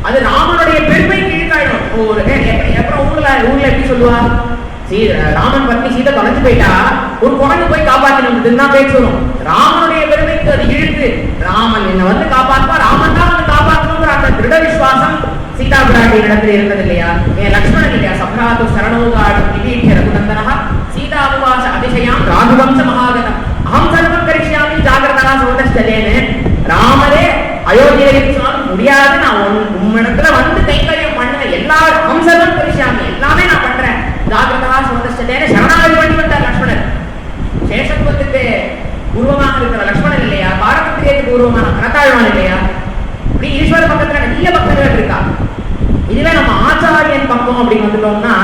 அது ராமனுடைய பெருமை கீழ்காயிடும். அப்புறம் ஊர்ல எப்படி சொல்லுவா, ராமன் பத்தி சீதை தொலைஞ்சு போயிட்டா ஒரு குழந்தை போய் காப்பாற்றணும் தான் பேச்சு வரும். ராமனுடைய பெருமைக்கு அது இழுத்து, ராமன் என்ன வந்து காப்பாற்றுவா, ராமன் தான் வந்து காப்பாற்றணுங்கிற அந்த திருட விசுவாசம் சீதா பிராட்டியின் இடத்துல இருந்தது இல்லையா. என் லக்ஷ்மணன் இல்லையா, சப்ராது சரணோகாடு விபீட்ச ரகுநந்தனஹ சீதாபுவாச அதிசயாம் ராகுவம்ச மகாகதம் அகம் சர்வம் கரிஷ்யாமி ஜாகிரதா சோதஸ்தலேன்னு ராமரே அயோத்தியில சொன்னாலும் முடியாது, நான் உம்மிடத்துல வந்து கைங்கரியம் பண்ணுவேன், எல்லா அகம் சர்வம் கரிஷ்யாமி எல்லாமே நான் பண்றேன், ஜாகிரதா சோதஸ்தலேன்னு சரணாகதி பண்ணி வந்தார் லக்ஷ்மணன். சேஷத்துவத்துக்கு பூர்வமாக இருக்கிற லக்ஷ்மணன் இல்லையா, பாரபத்திரியத்துக்கு பூர்வமான கனத்தாழ்வான் இல்லையா. இப்படி ஈஸ்வர பக்கத்துல நிறைய பக்தர்கள் இருக்கா. இதுவே நம்ம ஆச்சாரியன் பக்கம் அப்படின்னு வந்துட்டோம்னா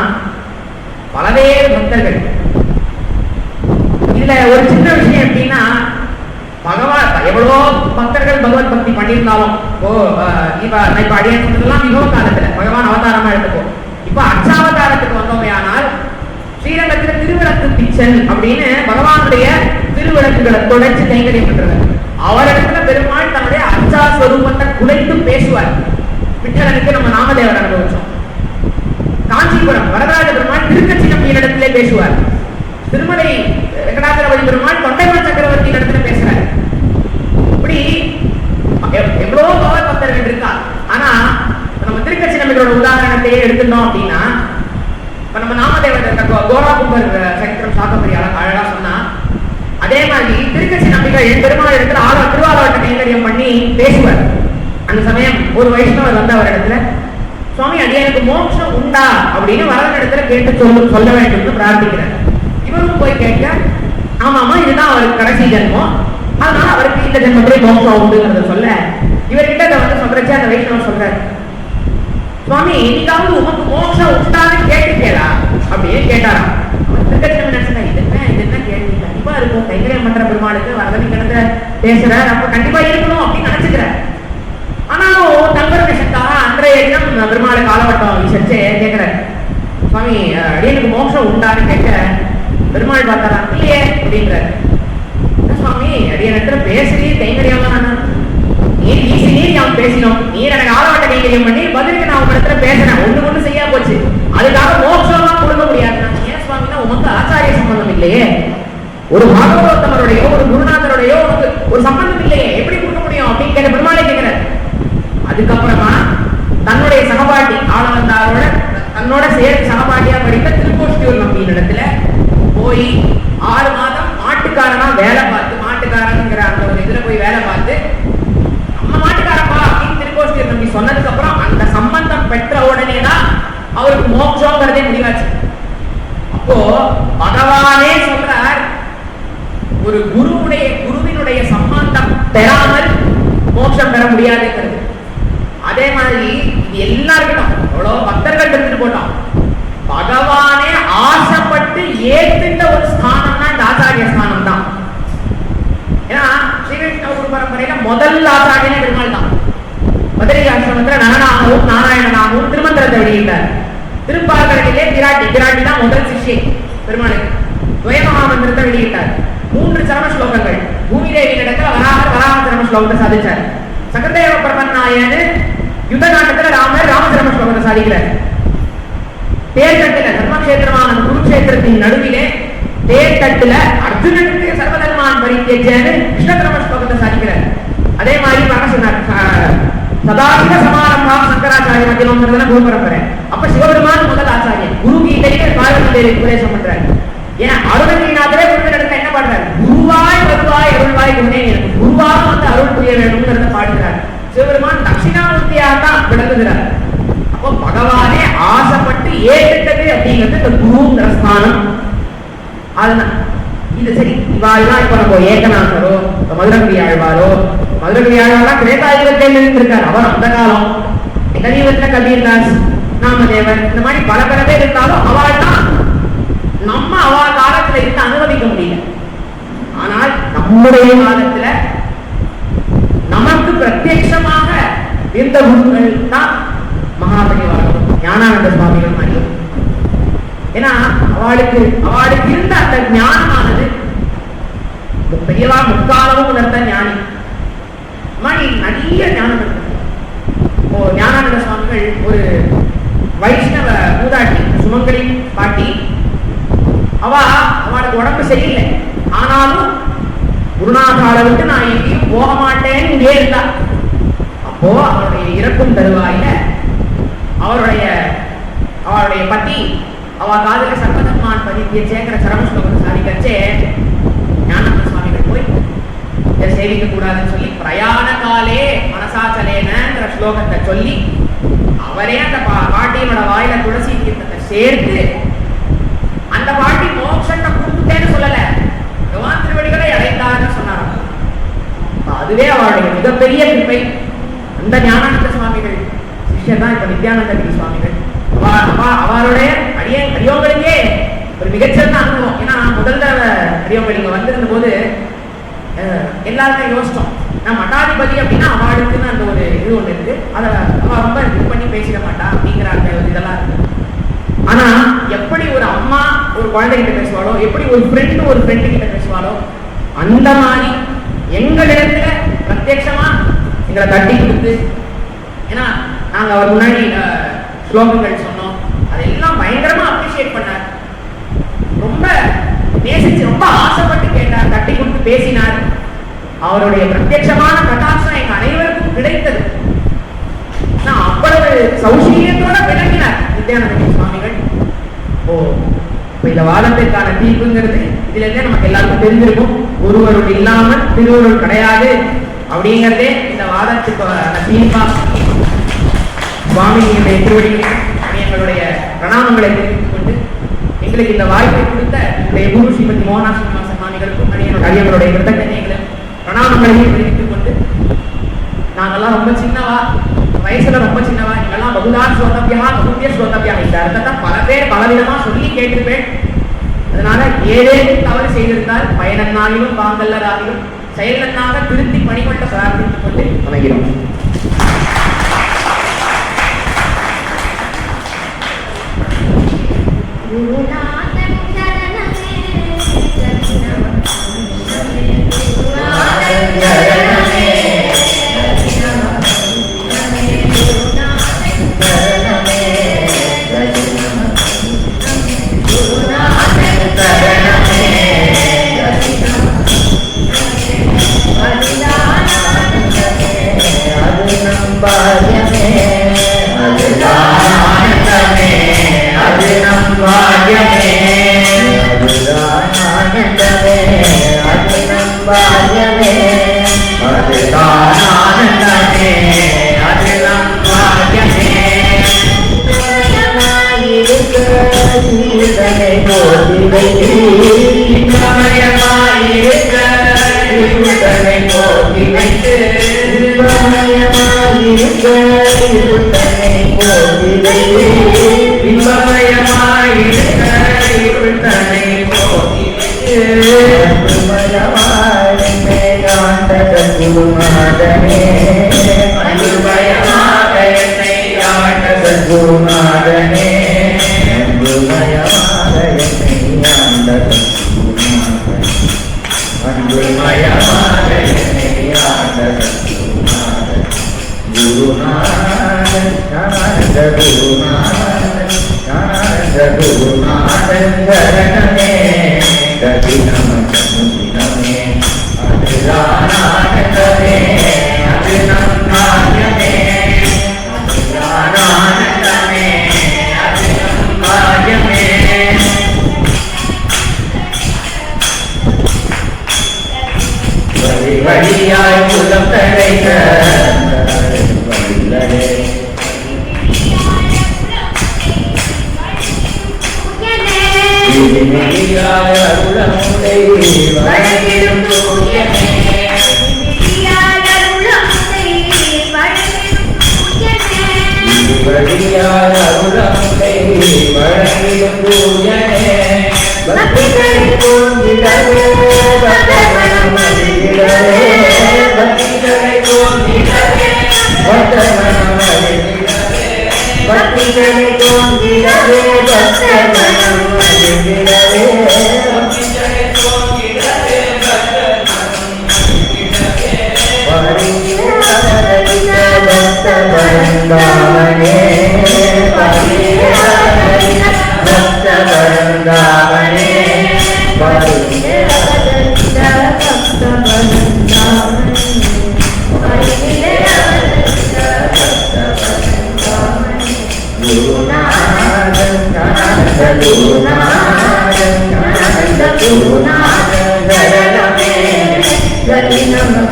பலவேறு பக்தர்கள். இதுல ஒரு சின்ன விஷயம் எப்படின்னா, பகவான் எவ்வளோ பக்தர்கள் பகவத் பக்தி பண்ணியிருந்தாலும், இப்ப அடியன் சொன்னதெல்லாம் மிகவ காலத்துல பகவான் அவதாரமா எடுத்துக்கோ. இப்ப அச்சாவதாரத்துக்கு வந்தோமே ஆனால் ஸ்ரீரங்கத்துல திருவிளக்கு பிச்சன் அப்படின்னு பகவானுடைய திருவிளக்குகளை தொடர்ச்சி கைங்கரியம் பண்றவர். அவரிடத்துல பெருமாள் தன்னுடைய அச்சா ஸ்வரூபத்தை குலைத்து பேசுவார். விட்டலனுக்கு நம்ம நாமதேவர் அனுபவிச்சோம். காஞ்சிபுரம் வரதராஜ பெருமாள் திருக்கட்சி நம்பியிடத்திலே பேசுவார். திருமலை வெங்கடாச்சலபதி பெருமாள் தொண்டைமான் சக்கரவர்த்தி இடத்துல பேசுறாரு. இப்படி எவ்வளவோ பகவத் பக்தர்கள் இருக்கா. ஆனா நம்ம திருக்கட்சி நம்பிகளோட உதாரணத்தையே எடுத்துட்டோம் அப்படின்னா, இப்ப நம்ம நாமதேவர் கோராகும்பர் சரித்திரம் சாக்கபரி அழகா சொன்னா, அதே மாதிரி திருக்கட்சி நம்பிகள் பெருமாள் இடத்துல திருவாரூர் கைங்கரியம் பண்ணி பேசுவார். அந்த சமயம் ஒரு வைஷ்ணவர் வந்து அவர் இடத்துல, சுவாமி அடியனுக்கு மோட்சம் உண்டா அப்படின்னு வரவன் இடத்துல கேட்டு சொல்ல வேண்டும் பிரார்த்திக்கிறார். இவரும் போய் கேட்க, ஆமாமா இதுதான் அவருக்கு கடைசி ஜென்மம், அதனால அவருக்கு இந்த ஜென்மத்திலே மோட்சம் உண்டுங்கிறத சொல்ல, இவர்கிட்ட அதை வந்து சொல்றச்சு அந்த வைஷ்ணவர் சொல்றாரு, சுவாமி இன்னைக்காவது உமக்கு மோட்சம் உண்டான்னு கேட்டுக்க, பேசுறார், அப்ப கண்டிப்பா இருக்கணும் அப்படின்னு நினைச்சுக்கிறார். ஆனாலும் தன்பரமேஷனுக்காக அன்றைய தினம் பெருமாளை காலவட்டம் விசரிச்சு கேட்கிறார், சுவாமி அடியனுக்கு மோட்சம் உண்டான்னு கேட்க பெருமாள் பார்த்தாரா, இல்லையே அப்படின்றார். சுவாமி அடியனத்துல பேசுறீ கைங்கரியாம நீர் வீசி நீர் அவன் பேசினோம், நீர் எனக்கு ஆலவட்ட கைங்கரியம் பண்ணி பதிலுக்கு நான் உங்க இடத்துல பேசுறேன், ஒண்ணு செய்யா போச்சு, அதுக்காக மோட்சம் எல்லாம் கொடுக்க முடியாது. ஏன் சுவாமின்னா உமக்கு ஆச்சாரிய சம்பந்தம் இல்லையே, ஒரு பாகவதோத்தமருடையோ ஒரு குருநாதருடையோ உனக்கு ஒரு சம்பந்தம் இல்லையே, எப்படி கொடுக்க முடியும் அப்படின்னு கேட்ட பெருமாளை கேட்கிறார். அதுக்கப்புறமா தன்னுடைய சகபாட்டி ஆளவந்தாரோட தன்னோட சேர்த்து சகபாட்டியா படித்த திருக்கோஷ்டியூர் நம்பியின் இடத்துல போய் 6 மாதம் மாட்டுக்காரனா வேலை பார்த்து, மாட்டுக்காரங்கிற அந்த ஒரு இதுல போய் வேலை பார்த்து நம்ம மாட்டுக்காரப்பா அப்படின்னு திருக்கோஷ்டியூர் நம்பி சொன்னதுக்கு அப்புறம் அந்த சம்பந்தம் பெற்ற உடனே தான் அவருக்கு மோட்சங்கிறதே முடிவாச்சு. அப்போ பகவானே சொல்றார், ஒரு குருவினுடைய சம்பந்தம் பெறாமல் மோட்சம் பெற முடியாதுங்கிறது. அதே மாதிரி இது எல்லாருக்கும் எவ்வளவு பக்தர்கள் எடுத்துட்டு போட்டோம், பகவானே ஆசைப்பட்டு ஏத்துட்ட ஒரு ஸ்தானம் தான் இந்த ஆச்சாரிய ஸ்தானம் தான். ஏன்னா ஸ்ரீகிருஷ்ண குரு பரம்பரையில முதல் ஆச்சாரியனே பெருமாள் தான். மதுரை ஆசிரமத்துல நரனாகவும் நாராயணனாகவும் திருமந்திரத்தை வெளியிட்டார். திருப்பார்கடலிலே பிராட்டி தான் முதல் சிஷ்யை பெருமாளுக்கு. துவயமகாமந்திரத்தை வெளியிட்டார். 3 சரம ஸ்லோகங்கள் பூமி தேவி நடக்கிற வராக சரம ஸ்லோகத்தை சாதிச்சார். சகதேவ பிரபன்னாயன்னு யுத்த நாட்டத்துல ராமசரம ஸ்லோகத்தை சாதிக்கிறார். தேர்தட்டுல தர்மக்ஷேத்திரமான குருக்ஷேத்திரத்தின் நடுவிலே தேர்தட்டுல அர்ஜுனனுக்கு சர்வதர்மான் பரித்தியஜ்யன்னு கிருஷ்ணதர்ம ஸ்லோகத்தை சாதிக்கிறார். அதே மாதிரி பார்க்க சொன்னார், சதாசிவ சமாரம்பம் சங்கராச்சாரிய மத்தியமங்கிறதுனா குரு பரம்பரை. அப்ப சிவபெருமான் முதல் ஆச்சாரியன். குரு கீதையில பார்வதி தேவி உபதேசம் பண்றாரு. ஏன்னா அருணகிரிநாதரே குருவினிடத்துல என்ன பாடுறாரு, குருவாய் வருவாய் அருள்வாய் குருனே, எனக்கு குருவாக வந்து அருள் புரிய வேண்டும்ங்கிறத பாடுகிறார். சிவபெருமான் தட்சிணாமூர்த்தியாக தான் விளங்குகிறார். அப்போ பகவானே ஆசைப்பட்டு ஏற்றுட்டது அப்படிங்கிறது இந்த குருங்கிற ஸ்தானம். அதுதான் இது. சரி, இவாள்லாம் இப்ப நம்ம ஏகநாதரோ மதுரகிரி ஆழ்வாரோ, மதுரகிரி ஆழ்வார்லாம் திரேதாயுகத்தில் இருந்திருக்காரு. அவர் அந்த காலம் கலியுகத்துல கபீர்தாஸ், நாமதேவர், இந்த மாதிரி பல பேர் இருந்தாலும் அவள் தான் நம்ம அவ காலத்துல இருந்து அனுபவிக்க முடியல. ஆனால் நம்முடைய காலத்துல நமக்கு பிரத்யட்சமாக இருந்த குருக்கள் தான் மகாபரிவாரம் ஞானானந்த சுவாமிகள் மாதிரி. ஏன்னா அவளுக்கு இருந்த அந்த ஞானமானது பெரியவா முக்காலமும் உணர்ந்த ஞானி மாதிரி நிறைய ஞானம் இருக்கு. இப்போ ஞானானந்த சுவாமிகள் ஒரு வைஷ்ணவ மூதாட்டி, சுமங்கலி பாட்டி. அவளுக்கு உடம்பு சரியில்லை, ஆனாலும் குருநாதால விட்டு நான் எங்கேயும் போக மாட்டேன்னு இங்கே இருந்தா. அப்போ அவருடைய இறக்கும் தருவாயில அவருடைய பத்தி அவ காதல சர்வதர்மான் பதித்திய சேகர சரமஸ்லோகத்தை சாதிக்கச்சே ஞானானந்த சுவாமிகள் போய் இதை சேவிக்க கூடாதுன்னு சொல்லி பிரயாண காலே மனசாச்சலேனங்கிற ஸ்லோகத்தை சொல்லி அவரே அந்த பாட்டியோட வாயில துளசி தீர்த்தத்தை சேர்த்து அந்த பாட்டி மோட்சத்தை கொடுத்துட்டேன்னு சொல்லல, பகவான் திருவடிகளை அடைந்தார்னு சொன்னார். அதுவே அவருடைய மிகப்பெரிய கிருபை. அந்த ஞானானந்த சுவாமிகள் சிஷ்யர் தான் இப்ப நித்யானந்தகிரி சுவாமிகள். அவருடைய அடியோங்களுக்கே ஒரு மிகச்சிறந்த அனுபவம். ஏன்னா முதல் தடவை அடியோங்கள் இங்க வந்திருந்த போது எல்லாருமே யோசிச்சோம், நான் மட்டாதிபதி அப்படின்னா அவளுக்குன்னு அந்த ஒரு இது ஒண்ணு இருக்கு, அதை அவ ரொம்ப இது பண்ணி பேசிட மாட்டா அப்படிங்கிற அந்த இதெல்லாம் இருக்கு. ஆனா எப்படி ஒரு அம்மா ஒரு குழந்தைகிட்ட பேசுவாளோ, எப்படி ஒரு ஃப்ரெண்டு கிட்ட பேசுவாளோ, அந்த மாதிரி எங்களிடத்துல பிரத்யட்சமா எங்களை தட்டி கொடுத்து, ஏன்னா நாங்க அவர் முன்னாடி ஸ்லோகங்கள் சொன்னோம், அதெல்லாம் பயங்கரமா அப்ரிஷியேட் பண்ணார். ரொம்ப நேசிச்சு ரொம்ப ஆசைப்பட்டு கேட்டார், தட்டி கொடுத்து பேசினார். அவருடைய பிரத்யட்சமான கட்டாட்சம் எங்க அனைவருக்கும் கிடைத்தது. அவ்வளவு சௌசீரியத்தோட விளங்கினார் நித்யானந்த சுவாமிகள். இந்த வாதத்திற்கான தீர்ப்புங்கிறது இதுல இருந்தே நமக்கு எல்லாருக்கும் தெரிஞ்சிருக்கும். ஒருவருள் இல்லாமல் திருவருள் கிடையாது அப்படிங்கிறதே இந்த வாதத்துக்கு தீர்ப்பா. சுவாமிகளுடைய திருவடிகளை எங்களுடைய பிரணாமங்களை தெரிவித்துக் கொண்டு எங்களுக்கு இந்த வாய்ப்பை கொடுத்த என்னுடைய குரு ஸ்ரீமதி மோகனா ஸ்ரீனிவாச சுவாமிகளுக்கும் அடியங்களுடைய கிருத்தஜனைகளும் பிரணாமங்களையும் தெரிவித்துக் கொண்டு, நாங்கெல்லாம் ரொம்ப சின்னவா, வயசுல ரொம்ப சின்னவா, நீங்கெல்லாம் பகுதான் ஸ்ரோதபியா பகுதிய ஸ்ரோதபியா, இந்த அர்த்தத்தை பல பேர் பலவிதமா சொல்லி கேட்டிருப்பேன். அதனால ஏதேனும் தவறு செய்திருந்தால் பயனன்னாலும் பாங்கல்லராகிலும் செயலன்னாக திருத்தி பணிகொண்ட பிரார்த்தித்துக் கொண்டு அமைகிறோம்.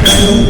Guru